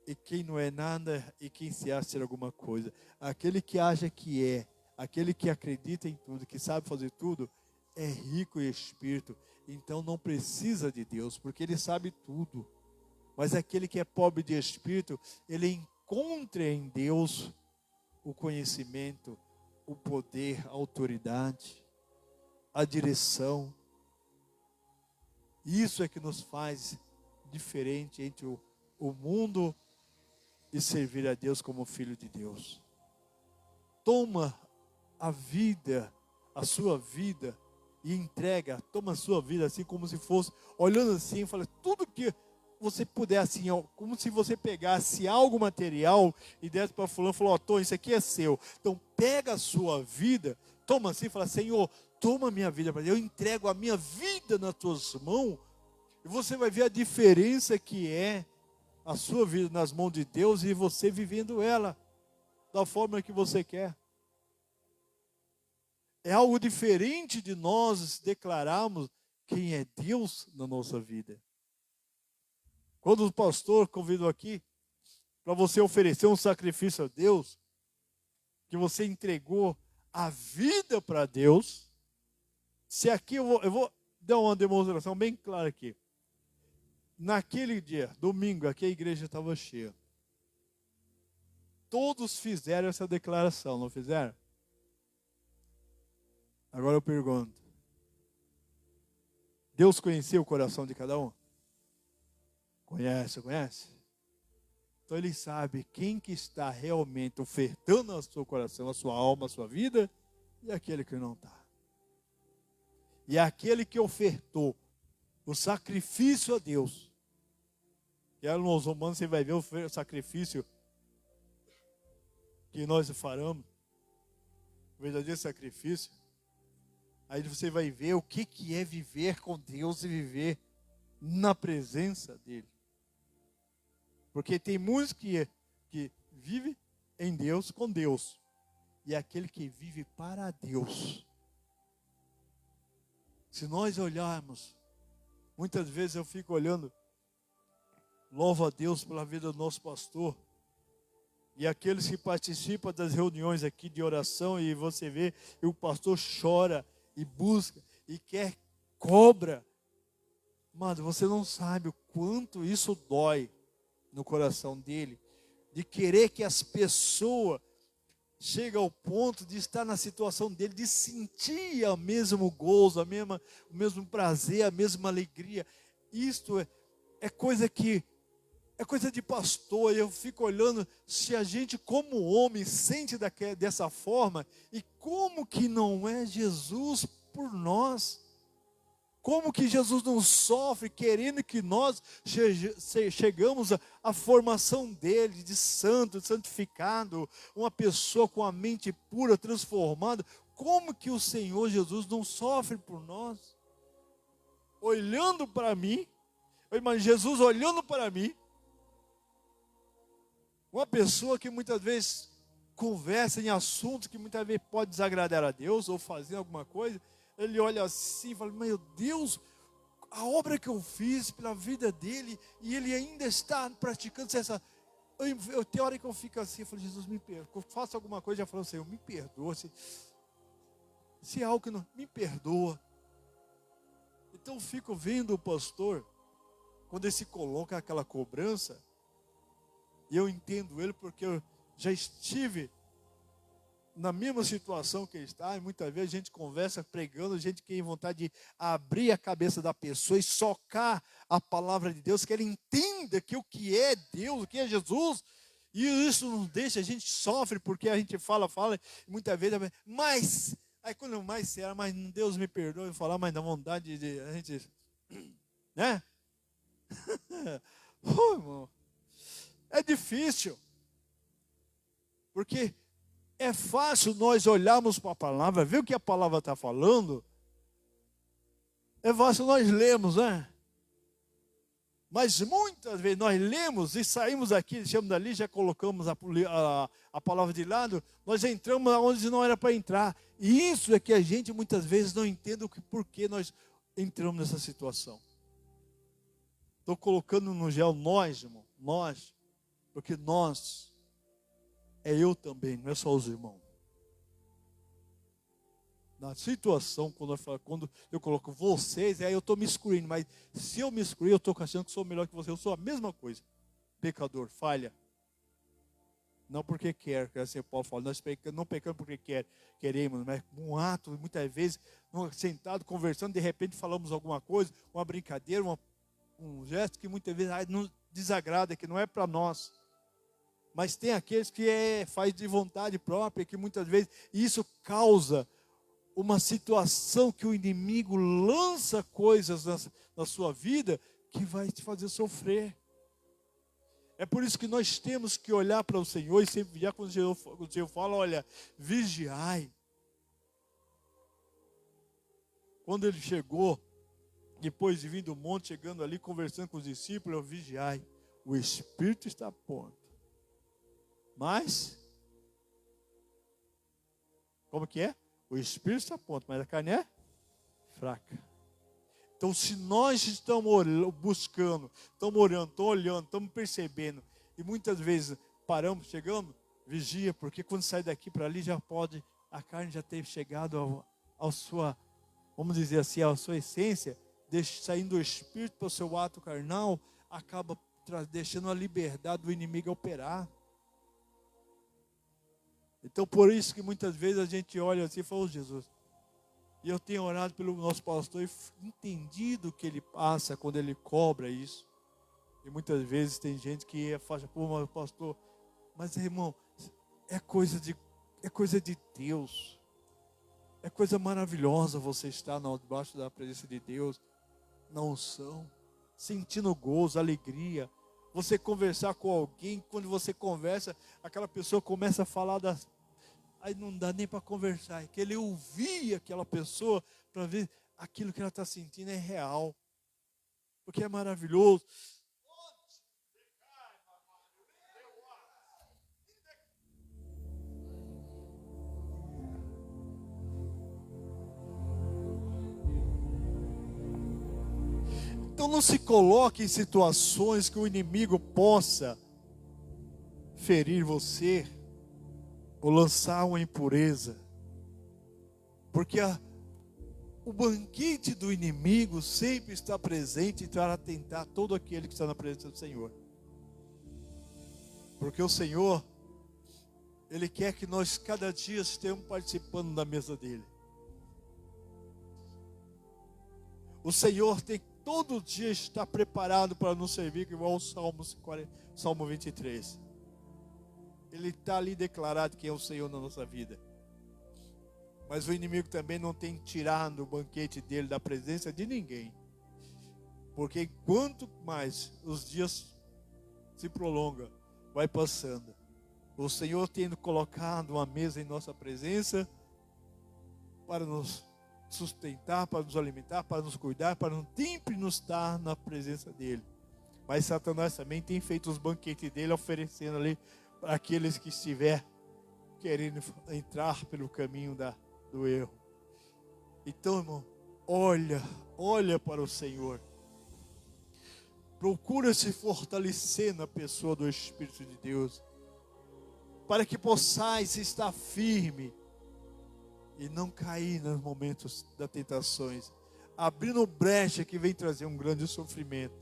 e quem não é nada e quem se acha ser alguma coisa. Aquele que acha que é, aquele que acredita em tudo, que sabe fazer tudo, é rico em espírito. Então não precisa de Deus, porque ele sabe tudo. Mas aquele que é pobre de espírito, ele encontra em Deus o conhecimento, o poder, a autoridade, a direção. Isso é que nos faz diferente entre o mundo e servir a Deus como filho de Deus. Toma a vida, a sua vida, e entrega, toma a sua vida assim como se fosse, olhando assim, fala, tudo que você puder assim, ó, como se você pegasse algo material e desse para fulano, falou, ó, Tom, isso aqui é seu. Então pega a sua vida, toma assim e fala, Senhor, toma a minha vida, eu entrego a minha vida nas tuas mãos, e você vai ver a diferença que é a sua vida nas mãos de Deus e você vivendo ela da forma que você quer. É algo diferente de nós declararmos quem é Deus na nossa vida. Quando o pastor convidou aqui para você oferecer um sacrifício a Deus, que você entregou a vida para Deus, se aqui eu vou dar uma demonstração bem clara aqui. Naquele dia, domingo, aqui a igreja estava cheia. Todos fizeram essa declaração, não fizeram? Agora eu pergunto: Deus conhecia o coração de cada um? Conhece? Então Ele sabe quem que está realmente ofertando ao seu coração, a sua alma, a sua vida, e aquele que não está. E aquele que ofertou o sacrifício a Deus, que era nos Romanos, você vai ver o sacrifício que nós faremos, o verdadeiro sacrifício. Aí você vai ver o que é viver com Deus e viver na presença dEle. Porque tem muitos que vive em Deus, com Deus. E aquele que vive para Deus. Se nós olharmos, muitas vezes eu fico olhando, louvo a Deus pela vida do nosso pastor. E aqueles que participam das reuniões aqui de oração, e você vê, e o pastor chora e busca e quer, cobra. Mano, você não sabe o quanto isso dói no coração dele, de querer que as pessoas cheguem ao ponto de estar na situação dele, de sentir o mesmo gozo, o mesmo prazer, a mesma alegria. Isto é coisa de pastor. Eu fico olhando, se a gente como homem sente dessa forma, e como que não é Jesus por nós? Como que Jesus não sofre querendo que nós chegamos à formação dele, de santo, de santificado, uma pessoa com a mente pura, transformada? Como que o Senhor Jesus não sofre por nós? Olhando para mim, eu imagino Jesus olhando para mim, uma pessoa que muitas vezes conversa em assuntos que muitas vezes pode desagradar a Deus ou fazer alguma coisa. Ele olha assim e fala: meu Deus, a obra que eu fiz pela vida dele, e ele ainda está praticando essa. Tem hora que eu fico assim, eu falo: Jesus, me perdoa. Eu faço alguma coisa, já falo: Senhor, me perdoa. Se é algo que não, me perdoa. Então eu fico vendo o pastor, quando ele se coloca aquela cobrança, e eu entendo ele, porque eu já estive na mesma situação que ele está, e muitas vezes a gente conversa pregando, a gente tem vontade de abrir a cabeça da pessoa e socar a palavra de Deus, que ela entenda que o que é Deus, o que é Jesus, e isso não deixa, a gente sofre, porque a gente fala, e muitas vezes, mas, aí quando mais será, mas Deus me perdoe, eu falar, mas dá vontade de, a gente, né? Irmão, é difícil, porque é fácil nós olharmos para a palavra, ver o que a palavra está falando. É fácil nós lermos, né? Mas muitas vezes nós lemos e saímos aqui, deixamos dali, já colocamos a palavra de lado, nós entramos onde não era para entrar. E isso é que a gente muitas vezes não entende por que nós entramos nessa situação. Estou colocando no gel nós, irmão, nós, porque nós é eu também, não é só os irmãos. Na situação, quando eu coloco vocês, aí eu estou me excluindo. Mas se eu me excluir, eu estou achando que sou melhor que você. Eu sou a mesma coisa. Pecador, falha. Não porque quer, que assim Paulo fala, nós não pecamos porque queremos, mas um ato, muitas vezes, sentado, conversando, de repente falamos alguma coisa, uma brincadeira, um gesto que muitas vezes nos desagrada, que não é para nós. Mas tem aqueles que faz de vontade própria, que muitas vezes isso causa uma situação que o inimigo lança coisas na sua vida que vai te fazer sofrer. É por isso que nós temos que olhar para o Senhor e sempre vigiar. Quando o Senhor fala, olha, vigiai. Quando ele chegou, depois de vir do monte, chegando ali, conversando com os discípulos, vigiai. O Espírito está pronto. Mas, como que é? O Espírito está pronto, mas a carne é fraca. Então, se nós estamos buscando, estamos orando, estamos olhando, estamos percebendo, e muitas vezes paramos, chegamos, vigia, porque quando sai daqui para ali já pode, a carne já ter chegado ao sua, vamos dizer assim, à sua essência, saindo do espírito para o seu ato carnal, acaba deixando a liberdade do inimigo operar. Então, por isso que muitas vezes a gente olha assim e fala, Jesus, e eu tenho orado pelo nosso pastor e entendido o que ele passa quando ele cobra isso. E muitas vezes tem gente que fala, pô, mas pastor, mas irmão, é coisa de Deus. É coisa maravilhosa você estar debaixo da presença de Deus, na unção, sentindo gozo, alegria. Você conversar com alguém, quando você conversa, aquela pessoa começa a falar das... Aí não dá nem para conversar, é que ele ouvir aquela pessoa para ver aquilo que ela está sentindo é real. Porque é maravilhoso. Então não se coloque em situações que o inimigo possa ferir você ou lançar uma impureza. Porque o banquete do inimigo sempre está presente para tentar todo aquele que está na presença do Senhor. Porque o Senhor, Ele quer que nós cada dia estejamos participando da mesa dEle. O Senhor tem todo dia está preparado para nos servir, igual ao Salmo 23. Ele está ali declarado quem é o Senhor na nossa vida. Mas o inimigo também não tem tirado o banquete dele da presença de ninguém. Porque quanto mais os dias se prolongam, vai passando, o Senhor tendo colocado uma mesa em nossa presença para nos sustentar, para nos alimentar, para nos cuidar, para sempre nos estar na presença dele. Mas Satanás também tem feito os banquetes dele, oferecendo ali para aqueles que estiver querendo entrar pelo caminho do erro. Então, irmão, olha para o Senhor. Procura se fortalecer na pessoa do Espírito de Deus, para que possais estar firme e não cair nos momentos das tentações, abrindo brecha que vem trazer um grande sofrimento.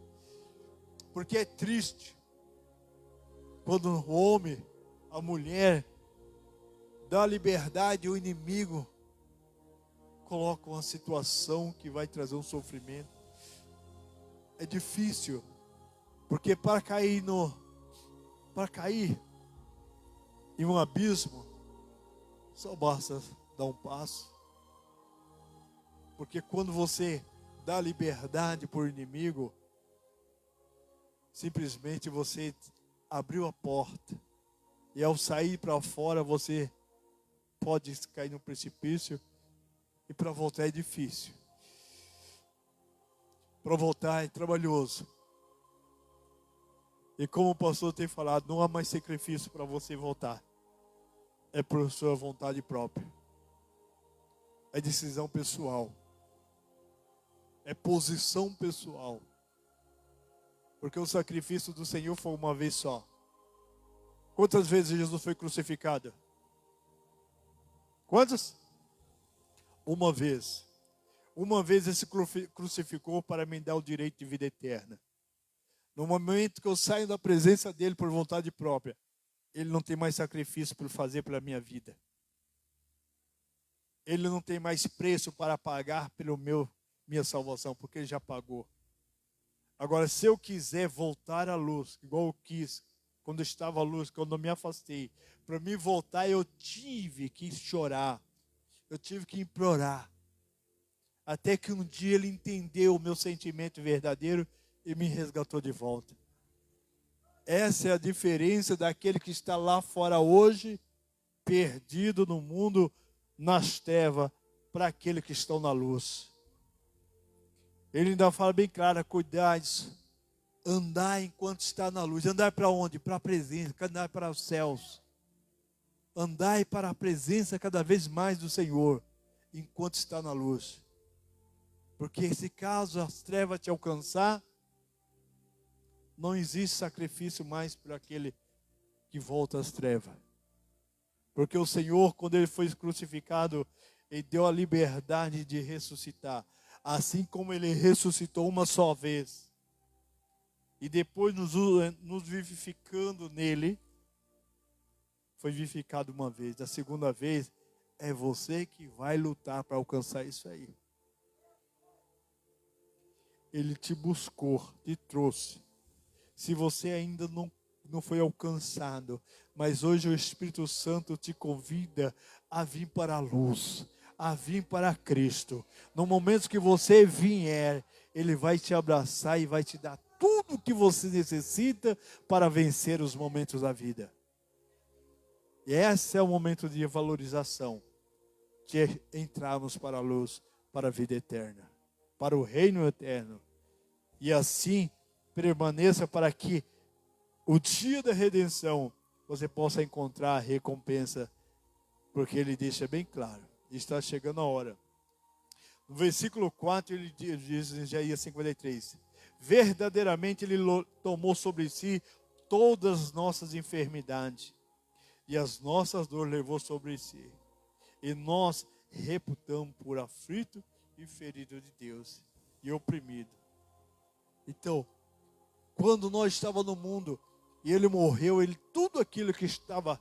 Porque é triste quando o homem, a mulher, dá liberdade, o inimigo coloca uma situação que vai trazer um sofrimento. É difícil, porque para cair em um abismo, só basta dar um passo. Porque quando você dá liberdade para o inimigo, simplesmente você abriu a porta, e ao sair para fora você pode cair no precipício, e para voltar é difícil. Para voltar é trabalhoso. E como o pastor tem falado, não há mais sacrifício para você voltar. É por sua vontade própria. É decisão pessoal. É posição pessoal. Porque o sacrifício do Senhor foi uma vez só. Quantas vezes Jesus foi crucificado? Quantas? Uma vez. Uma vez ele se crucificou para me dar o direito de vida eterna. No momento que eu saio da presença dele por vontade própria, ele não tem mais sacrifício para fazer pela minha vida. Ele não tem mais preço para pagar pelo minha salvação, porque ele já pagou. Agora, se eu quiser voltar à luz, igual eu quis, quando estava à luz, quando eu me afastei, para me voltar eu tive que chorar, eu tive que implorar, até que um dia ele entendeu o meu sentimento verdadeiro e me resgatou de volta. Essa é a diferença daquele que está lá fora hoje, perdido no mundo, nas trevas, para aquele que estão na luz. Ele ainda fala bem claro, cuidado, andar enquanto está na luz. Andar para onde? Para a presença, andar para os céus. Andar para a presença cada vez mais do Senhor, enquanto está na luz. Porque se caso as trevas te alcançar, não existe sacrifício mais para aquele que volta às trevas. Porque o Senhor, quando Ele foi crucificado, Ele deu a liberdade de ressuscitar. Assim como Ele ressuscitou uma só vez, e depois nos vivificando nele, foi vivificado uma vez. A segunda vez, é você que vai lutar para alcançar isso aí. Ele te buscou, te trouxe. Se você ainda não foi alcançado, mas hoje o Espírito Santo te convida a vir para a luz, a vir para Cristo. No momento que você vier, Ele vai te abraçar e vai te dar tudo o que você necessita para vencer os momentos da vida. E esse é o momento de valorização, de entrarmos para a luz, para a vida eterna, para o reino eterno. E assim permaneça para que o dia da redenção você possa encontrar a recompensa, porque Ele deixa bem claro, está chegando a hora. No versículo 4 ele diz em Isaías 53, verdadeiramente Ele tomou sobre si todas as nossas enfermidades, e as nossas dores levou sobre si, e nós reputamos por aflito e ferido de Deus, e oprimido. Então, quando nós estávamos no mundo, e Ele morreu, tudo aquilo que estava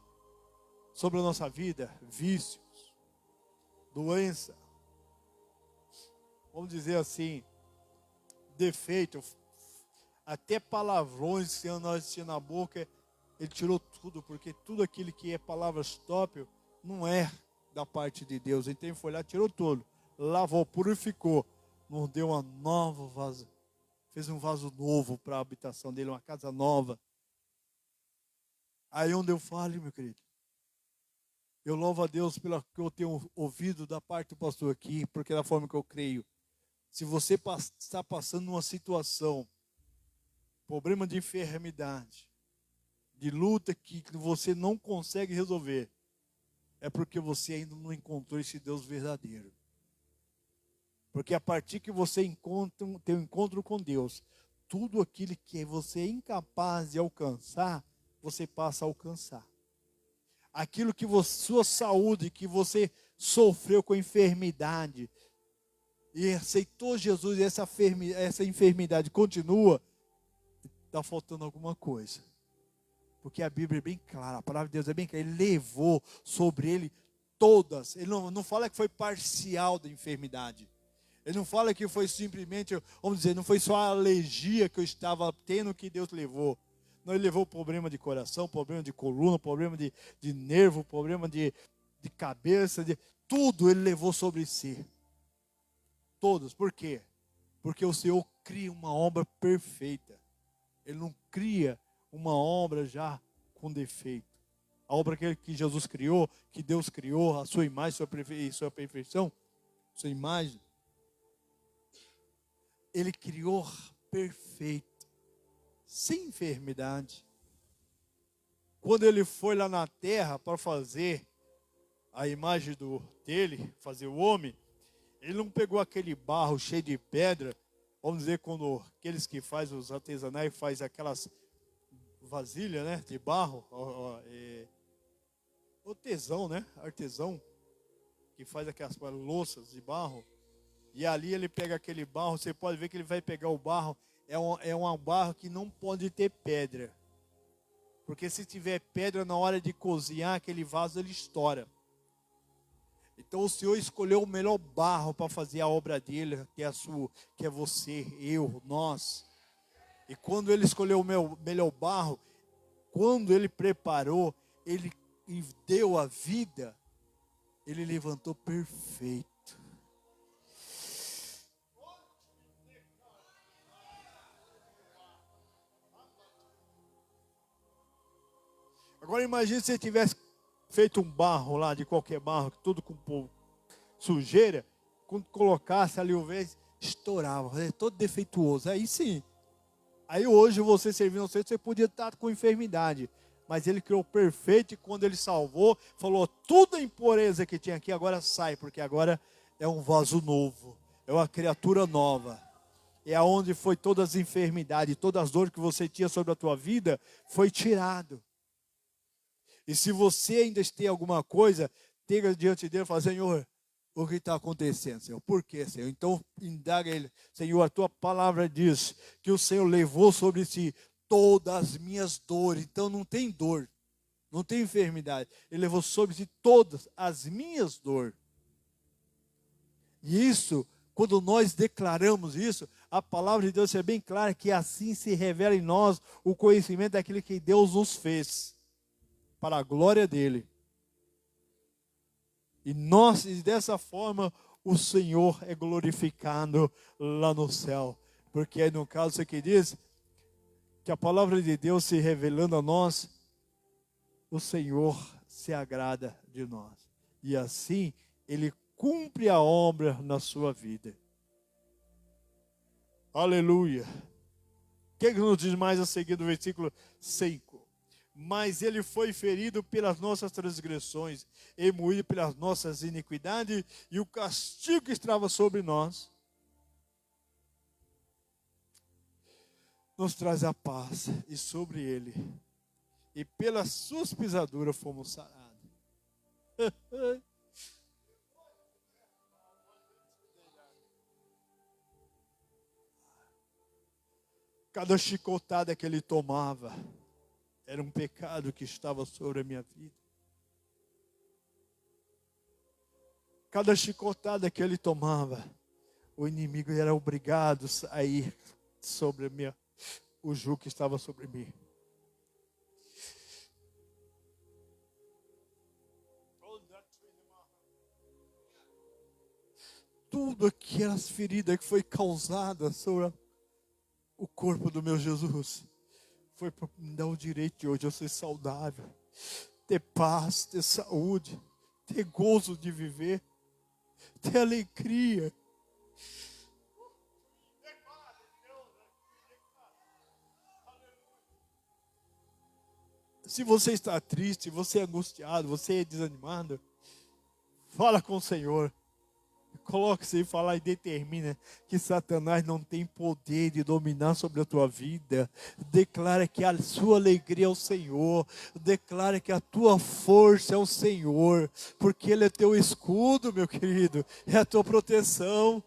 sobre a nossa vida, vícios, doença, vamos dizer assim, defeito, até palavrões que nós tínhamos na boca, Ele tirou tudo, porque tudo aquilo que é palavras top, não é da parte de Deus. Então Ele foi lá, tirou tudo, lavou, purificou, nos deu uma nova vaso, fez um vaso novo para a habitação dele, uma casa nova. Aí onde eu falo, meu querido, eu louvo a Deus pelo que eu tenho ouvido da parte do pastor aqui, porque é da forma que eu creio. Se você está passando uma situação, problema de enfermidade, de luta que você não consegue resolver, é porque você ainda não encontrou esse Deus verdadeiro. Porque a partir que você tem um encontro com Deus, tudo aquilo que você é incapaz de alcançar, você passa a alcançar. Aquilo que sua saúde, que você sofreu com enfermidade, e aceitou Jesus, e essa enfermidade continua, está faltando alguma coisa. Porque a Bíblia é bem clara, a palavra de Deus é bem clara. Ele levou sobre ele todas. Ele não fala que foi parcial da enfermidade. Ele não fala que foi simplesmente, vamos dizer, não foi só a alergia que eu estava tendo que Deus levou. Não, Ele levou problema de coração, problema de coluna, problema de nervo, problema de cabeça, tudo Ele levou sobre si. Todos. Por quê? Porque o Senhor cria uma obra perfeita. Ele não cria uma obra já com defeito. A obra que Jesus criou, que Deus criou, a sua imagem, sua perfeição, sua imagem, Ele criou perfeito, sem enfermidade. Quando Ele foi lá na terra para fazer a imagem dele, fazer o homem, Ele não pegou aquele barro cheio de pedra, vamos dizer, quando aqueles que fazem os artesanais, faz aquelas vasilha, né, de barro, artesão, né, artesão, que faz aquelas louças de barro, e ali ele pega aquele barro, você pode ver que ele vai pegar o barro, é um barro que não pode ter pedra, porque se tiver pedra na hora de cozinhar, aquele vaso ele estoura. Então o Senhor escolheu o melhor barro para fazer a obra dele, que é você, eu, nós. E quando Ele escolheu o melhor barro, quando Ele preparou, Ele deu a vida, Ele levantou perfeito. Agora imagine se você tivesse feito um barro lá, de qualquer barro, tudo com sujeira, quando colocasse ali o vez, estourava, é todo defeituoso. Aí sim. Aí hoje você servindo você podia estar com enfermidade. Mas Ele criou perfeito e quando Ele salvou, falou, toda a impureza que tinha aqui agora sai, porque agora é um vaso novo. é uma criatura nova. É onde foi todas as enfermidades, todas as dores que você tinha sobre a tua vida, foi tirado. E se você ainda tem alguma coisa, tenha diante dele e fala: Senhor, o que está acontecendo, Senhor? Por quê, Senhor? Então, indaga ele: Senhor, a tua palavra diz que o Senhor levou sobre si todas as minhas dores. Então, não tem dor, não tem enfermidade. Ele levou sobre si todas as minhas dores. E isso, quando nós declaramos isso, a palavra de Deus é bem clara que assim se revela em nós o conhecimento daquilo que Deus nos fez, para a glória dele. E dessa forma, o Senhor é glorificado lá no céu. Porque aí no caso isso aqui diz que a palavra de Deus se revelando a nós, o Senhor se agrada de nós. E assim, Ele cumpre a obra na sua vida. Aleluia. O que nos diz mais a seguir do versículo 5? Mas ele foi ferido pelas nossas transgressões, e moído pelas nossas iniquidades, e o castigo que estava sobre nós nos traz a paz, e sobre ele, e pelas suas pisaduras fomos sarados. Cada chicotada que ele tomava era um pecado que estava sobre a minha vida. Cada chicotada que ele tomava, o inimigo era obrigado a sair sobre o jugo que estava sobre mim. Tudo aquelas feridas que foi causada sobre o corpo do meu Jesus foi para me dar o direito de hoje eu ser saudável, ter paz, ter saúde, ter gozo de viver, ter alegria. Se você está triste, você é angustiado, você é desanimado, fala com o Senhor. Coloque-se e fala e determina que Satanás não tem poder de dominar sobre a tua vida. Declara que a sua alegria é o Senhor. Declara que a tua força é o Senhor. Porque Ele é teu escudo, meu querido. É a tua proteção.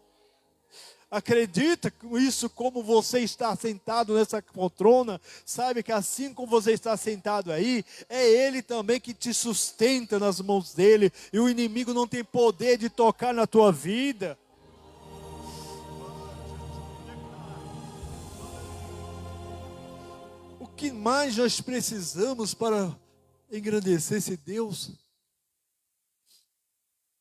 Acredita com isso, como você está sentado nessa poltrona, sabe que assim como você está sentado aí, é Ele também que te sustenta nas mãos dEle, e o inimigo não tem poder de tocar na tua vida. O que mais nós precisamos para engrandecer esse Deus?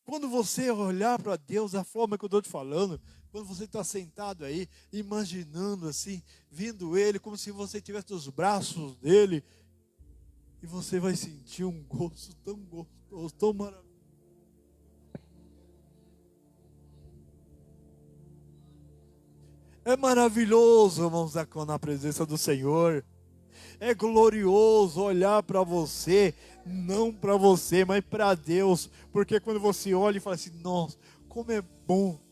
Quando você olhar para Deus, a forma que eu estou te falando, quando você está sentado aí, imaginando assim, vendo Ele, como se você estivesse nos braços dEle, e você vai sentir um gosto tão gostoso, tão maravilhoso. É maravilhoso, irmãos, na presença do Senhor. É glorioso olhar para você, não para você, mas para Deus. Porque quando você olha e fala assim: nossa, como é bom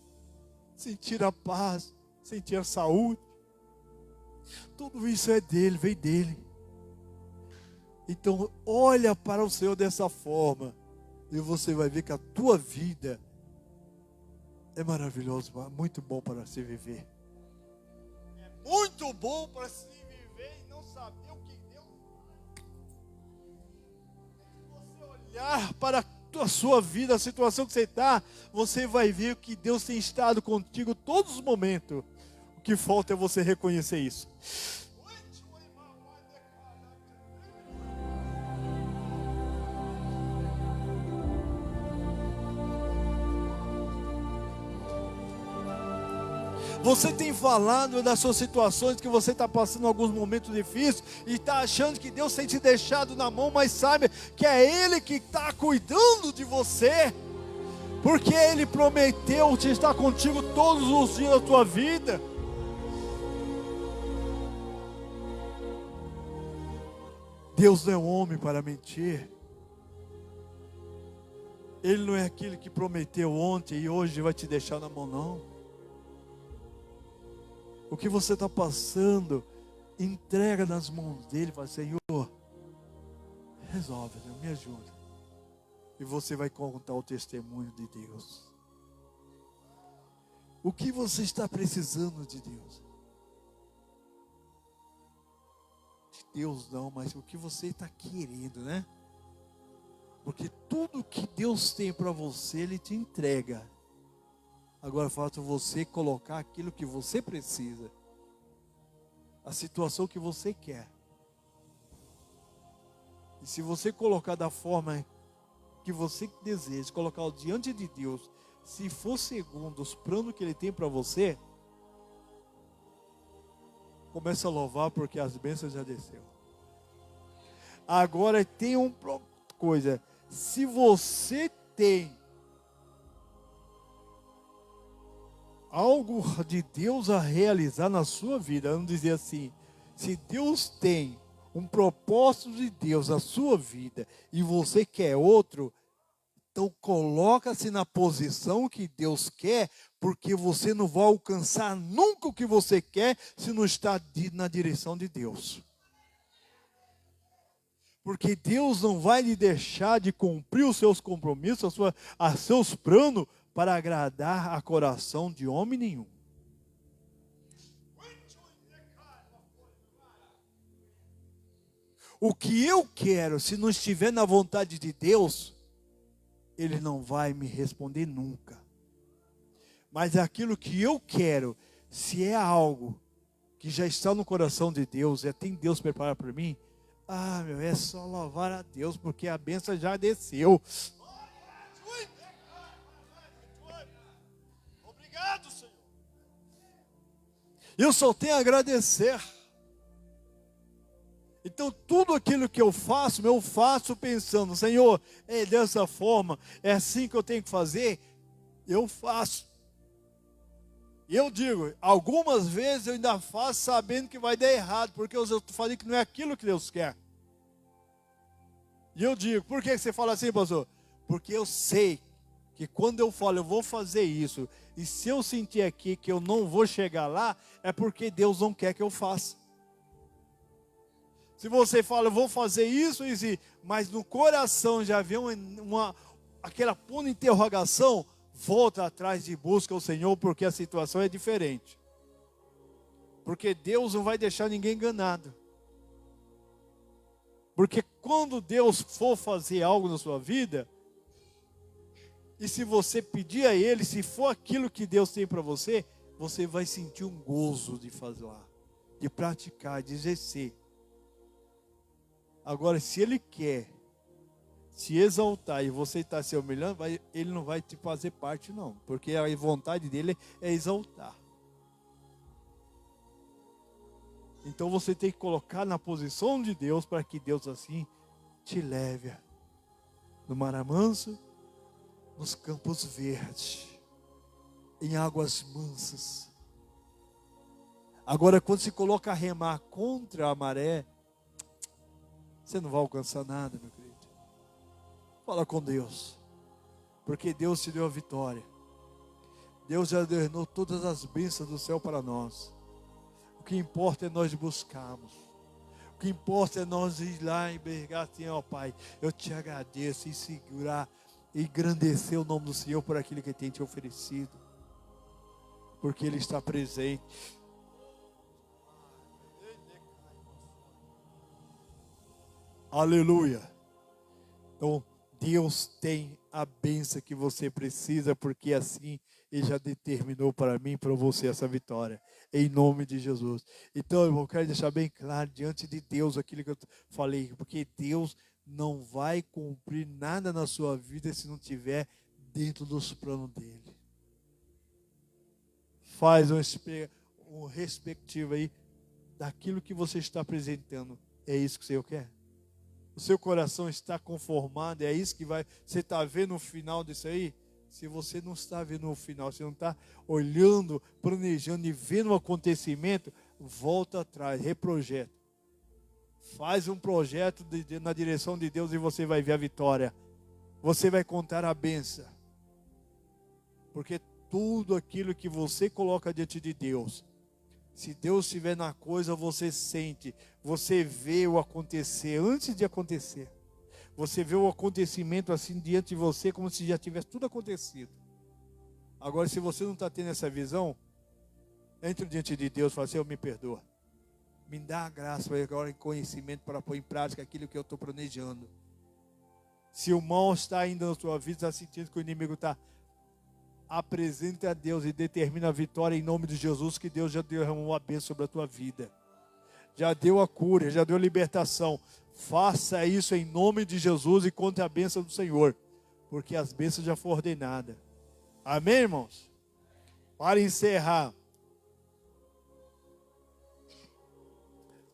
sentir a paz, sentir a saúde. Tudo isso é dele, vem dele. Então olha para o Senhor dessa forma, e você vai ver que a tua vida é maravilhosa, muito bom para se viver. É muito bom para se viver e não saber o que Deus faz. Se você olhar para a sua vida, a situação que você está, você vai ver que Deus tem estado contigo todos os momentos. O que falta é você reconhecer isso. Você tem falado das suas situações, que você está passando alguns momentos difíceis e está achando que Deus tem te deixado na mão, mas sabe que é Ele que está cuidando de você, porque Ele prometeu te estar contigo todos os dias da tua vida. Deus não é homem para mentir. Ele não é aquele que prometeu ontem e hoje vai te deixar na mão, não. o que você está passando, entrega nas mãos dele, fala, Senhor, resolve, Senhor, me ajuda. E você vai contar o testemunho de Deus. O que você está precisando de Deus? De Deus não, mas o que você está querendo, né? Porque tudo que Deus tem para você, Ele te entrega. Agora falta você colocar aquilo que você precisa. A situação que você quer. E se você colocar da forma que você deseja, colocar diante de Deus, se for segundo os planos que Ele tem para você, comece a louvar porque as bênçãos já desceu. Agora tem uma coisa, se você tem algo de Deus a realizar na sua vida, vamos dizer assim, se Deus tem um propósito de Deus na sua vida e você quer outro, então coloca-se na posição que Deus quer, porque você não vai alcançar nunca o que você quer se não está na direção de Deus. Porque Deus não vai lhe deixar de cumprir os seus compromissos, os seus planos, para agradar a coração de homem nenhum. O que eu quero, se não estiver na vontade de Deus, Ele não vai me responder nunca. Mas aquilo que eu quero, se é algo que já está no coração de Deus, tem Deus preparado para mim, é só louvar a Deus, porque a bênção já desceu. Obrigado, Senhor. Eu só tenho a agradecer. Então tudo aquilo que eu faço pensando, Senhor, é dessa forma, é assim que eu tenho que fazer, eu faço. E eu digo, algumas vezes eu ainda faço sabendo que vai dar errado, porque eu falei que não é aquilo que Deus quer. E eu digo, por que você fala assim, pastor? Porque eu sei que quando eu falo, eu vou fazer isso, e se eu sentir aqui que eu não vou chegar lá, é porque Deus não quer que eu faça. Se você fala, eu vou fazer isso, mas no coração já vem aquela ponta de interrogação, volta atrás e busca o Senhor, porque a situação é diferente. Porque Deus não vai deixar ninguém enganado. Porque quando Deus for fazer algo na sua vida, e se você pedir a Ele, se for aquilo que Deus tem para você, você vai sentir um gozo de fazer lá, de praticar, de exercer. Agora, se Ele quer se exaltar e você está se humilhando, Ele não vai te fazer parte não, porque a vontade dele é exaltar. Então você tem que colocar na posição de Deus para que Deus assim te leve no mar manso, nos campos verdes, em águas mansas. Agora quando se coloca a remar contra a maré, você não vai alcançar nada, meu querido. Fala com Deus, porque Deus te deu a vitória. Deus já ordenou todas as bênçãos do céu para nós. O que importa é nós buscarmos. O que importa é nós ir lá e bergar assim, Pai, eu te agradeço, e segurar, e engrandecer o nome do Senhor por aquilo que Ele tem te oferecido. Porque Ele está presente. Aleluia. Então, Deus tem a bênção que você precisa, porque assim Ele já determinou para mim e para você essa vitória, em nome de Jesus. Então, eu quero deixar bem claro diante de Deus aquilo que eu falei, porque Deus não vai cumprir nada na sua vida se não tiver dentro dos planos dEle. Faz um respectivo aí daquilo que você está apresentando. É isso que o Senhor quer? O seu coração está conformado, é isso que você está vendo o final disso aí? Se você não está vendo o final, você não está olhando, planejando e vendo o acontecimento, volta atrás, reprojeta. Faz um projeto na direção de Deus e você vai ver a vitória. Você vai contar a bênção. Porque tudo aquilo que você coloca diante de Deus, Se Deus estiver na coisa, você sente, você vê o acontecer antes de acontecer. Você vê o acontecimento assim diante de você, como se já tivesse tudo acontecido. Agora, se você não está tendo essa visão, entre diante de Deus e fala: Senhor, me perdoa. Me dá a graça agora em conhecimento para pôr em prática aquilo que eu estou planejando. Se o mal está ainda na sua vida, está sentindo que o inimigo está, apresente a Deus e determina a vitória em nome de Jesus, que Deus já derramou a bênção sobre a tua vida. Já deu a cura, já deu a libertação. Faça isso em nome de Jesus e conte a bênção do Senhor, porque as bênçãos já foram ordenadas. Amém, irmãos? Para encerrar.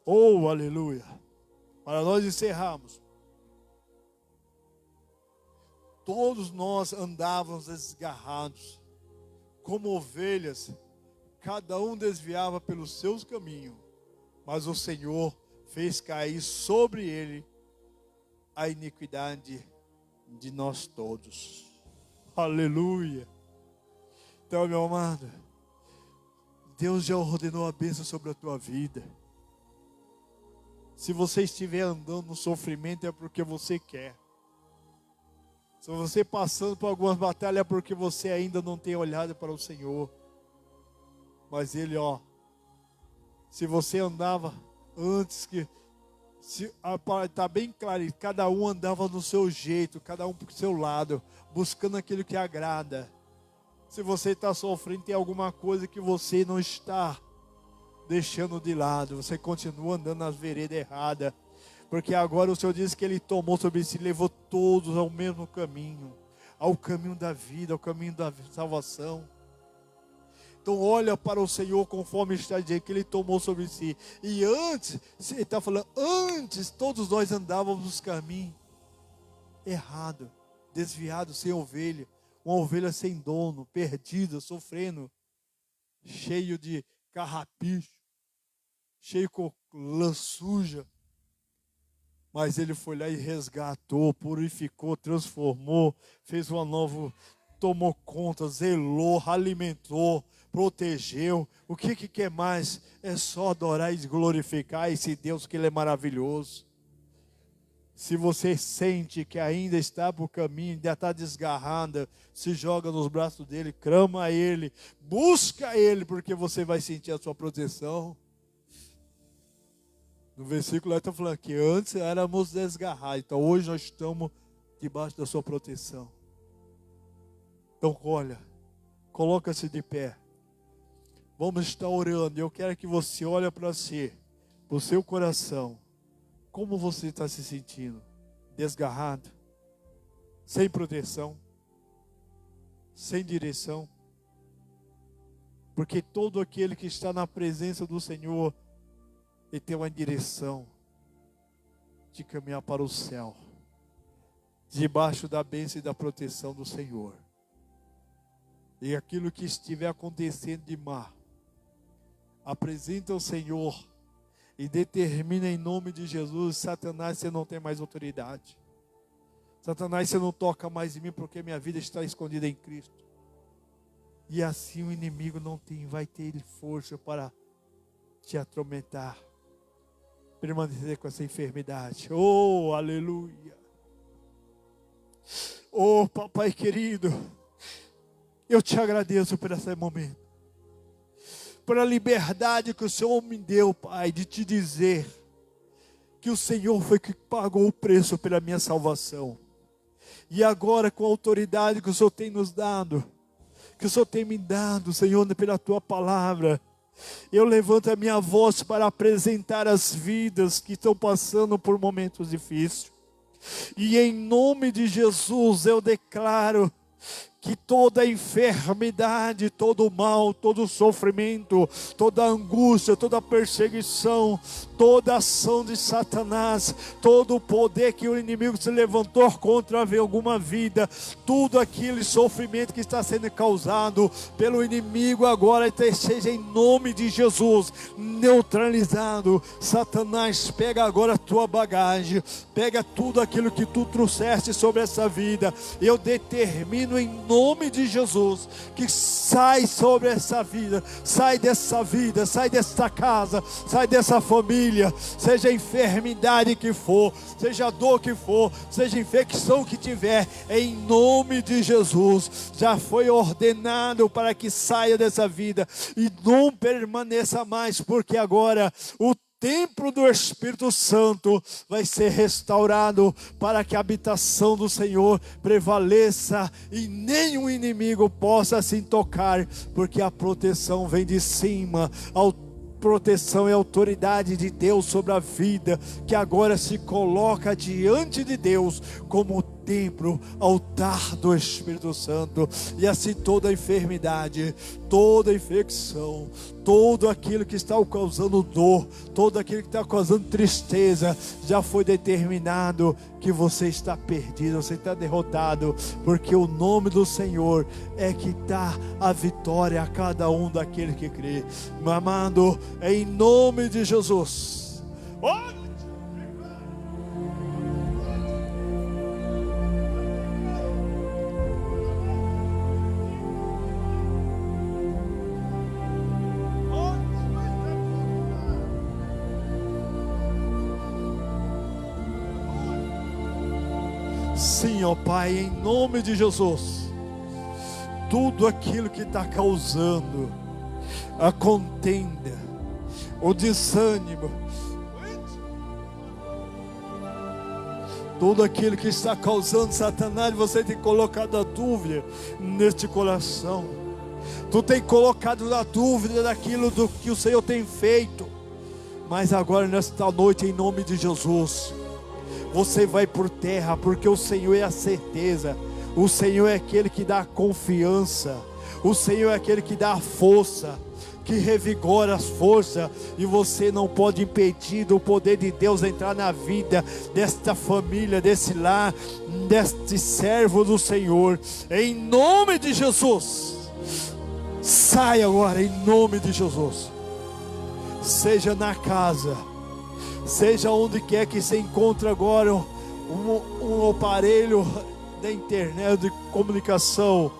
Oh, aleluia. Para nós encerrarmos. Todos nós andávamos desgarrados, como ovelhas, cada um desviava pelos seus caminhos, mas o Senhor fez cair sobre ele a iniquidade de nós todos. Aleluia. Então, meu amado, Deus já ordenou a bênção sobre a tua vida. Se você estiver andando no sofrimento, é porque você quer. Se você passando por algumas batalhas, é porque você ainda não tem olhado para o Senhor. Mas Ele, se você andava antes que... Está bem claro, cada um andava no seu jeito, cada um para o seu lado, buscando aquilo que agrada. Se você está sofrendo, tem alguma coisa que você não está deixando de lado, você continua andando nas veredas erradas. Porque agora o Senhor diz que Ele tomou sobre si, levou todos ao mesmo caminho, ao caminho da vida, ao caminho da salvação. Então olha para o Senhor conforme está dizendo que Ele tomou sobre si. E antes, Ele está falando, antes todos nós andávamos nos caminhos errados, desviados, sem ovelha. Uma ovelha sem dono, perdida, sofrendo, cheio de carrapicho, cheio com lã suja. Mas Ele foi lá e resgatou, purificou, transformou, fez uma nova, tomou conta, zelou, alimentou, protegeu. O que quer mais? É só adorar e glorificar esse Deus, que Ele é maravilhoso. Se você sente que ainda está por caminho, ainda está desgarrada, se joga nos braços dEle, clama a Ele, busca Ele, porque você vai sentir a sua proteção. No versículo está falando que antes éramos desgarrados, então hoje nós estamos debaixo da sua proteção. Então olha, coloca-se de pé. Vamos estar orando. Eu quero que você olhe para si, para o seu coração. Como você está se sentindo? Desgarrado? Sem proteção? Sem direção? Porque todo aquele que está na presença do Senhor, ele tem uma direção de caminhar para o céu, debaixo da bênção e da proteção do Senhor. E aquilo que estiver acontecendo de má, apresenta ao Senhor e determina em nome de Jesus: Satanás, você não tem mais autoridade. Satanás, você não toca mais em mim, porque minha vida está escondida em Cristo. E assim o inimigo vai ter força para te atormentar, permanecer com essa enfermidade. Oh, aleluia. Oh, papai querido, eu te agradeço por esse momento, pela liberdade que o Senhor me deu, Pai, de te dizer que o Senhor foi que pagou o preço pela minha salvação. E agora, com a autoridade que o Senhor tem nos dado, que o Senhor tem me dado, Senhor, pela tua palavra, eu levanto a minha voz para apresentar as vidas que estão passando por momentos difíceis. E em nome de Jesus eu declaro que toda enfermidade, todo mal, todo sofrimento, toda angústia, toda perseguição, toda ação de Satanás, todo o poder que o inimigo se levantou contra alguma vida, tudo aquele sofrimento que está sendo causado pelo inimigo agora, seja em nome de Jesus neutralizado. Satanás, pega agora a tua bagagem, pega tudo aquilo que tu trouxeste sobre essa vida. Eu determino em nome de Jesus que sai sobre essa vida, sai dessa vida, sai dessa casa, sai dessa família, seja a enfermidade que for, seja a dor que for, seja a infecção que tiver, em nome de Jesus, já foi ordenado para que saia dessa vida e não permaneça mais, porque agora o templo do Espírito Santo vai ser restaurado para que a habitação do Senhor prevaleça e nenhum inimigo possa se tocar, porque a proteção vem de cima. Proteção e autoridade de Deus sobre a vida, que agora se coloca diante de Deus como templo, altar do Espírito Santo. E assim toda enfermidade, toda infecção, tudo aquilo que está causando dor, todo aquilo que está causando tristeza, já foi determinado que você está perdido, você está derrotado, porque o nome do Senhor é que dá a vitória a cada um daquele que crê. Meu amado, em nome de Jesus. Sim, ó Pai, em nome de Jesus, tudo aquilo que está causando a contenda, o desânimo, tudo aquilo que está causando, Satanás, você tem colocado a dúvida neste coração, tu tem colocado a dúvida daquilo do que o Senhor tem feito, mas agora nesta noite, em nome de Jesus, você vai por terra, porque o Senhor é a certeza, o Senhor é aquele que dá a confiança, o Senhor é aquele que dá a força, que revigora as forças, e você não pode impedir do poder de Deus entrar na vida desta família, desse lar, deste servo do Senhor, em nome de Jesus. Sai agora em nome de Jesus, seja na casa, seja onde quer que se encontre agora um aparelho da internet de comunicação,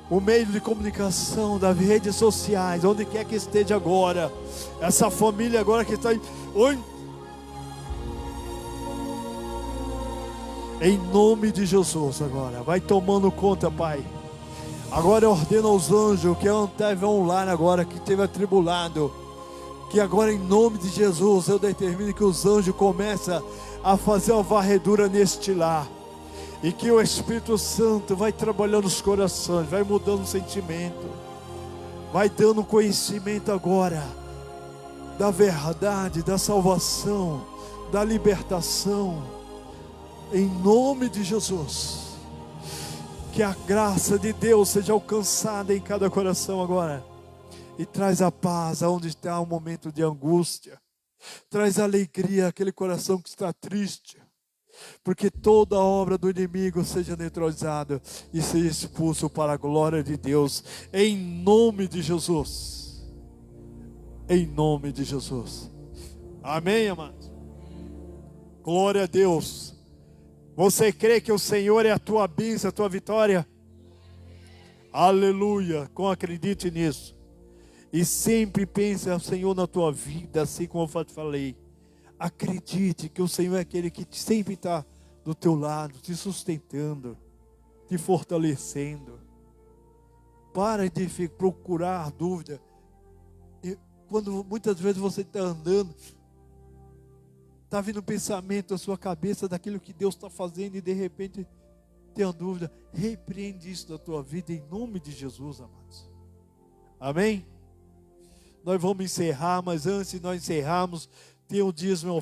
o meio de comunicação das redes sociais, onde quer que esteja agora, essa família agora que está em nome de Jesus agora, vai tomando conta, Pai. Agora eu ordeno aos anjos que teve online agora, que esteve atribulado, que agora em nome de Jesus eu determino que os anjos comecem a fazer uma varredura neste lar, e que o Espírito Santo vai trabalhando os corações, vai mudando o sentimento, vai dando conhecimento agora da verdade, da salvação, da libertação, em nome de Jesus. Que a graça de Deus seja alcançada em cada coração agora, e traz a paz aonde está um momento de angústia, traz alegria àquele coração que está triste, porque toda obra do inimigo seja neutralizada e seja expulso para a glória de Deus, em nome de Jesus, em nome de Jesus, amém, amados? Glória a Deus. Você crê que o Senhor é a tua bênção, a tua vitória? Aleluia, acredite nisso. E sempre pense ao Senhor na tua vida, assim como eu te falei. Acredite que o Senhor é aquele que sempre está do teu lado, te sustentando, te fortalecendo. Para de procurar dúvida. E quando muitas vezes você está andando, está vindo um pensamento à sua cabeça daquilo que Deus está fazendo, e de repente tem uma dúvida, repreende isso da tua vida em nome de Jesus, amados. Amém? Nós vamos encerrar, mas antes de nós encerrarmos, tem o dízimo.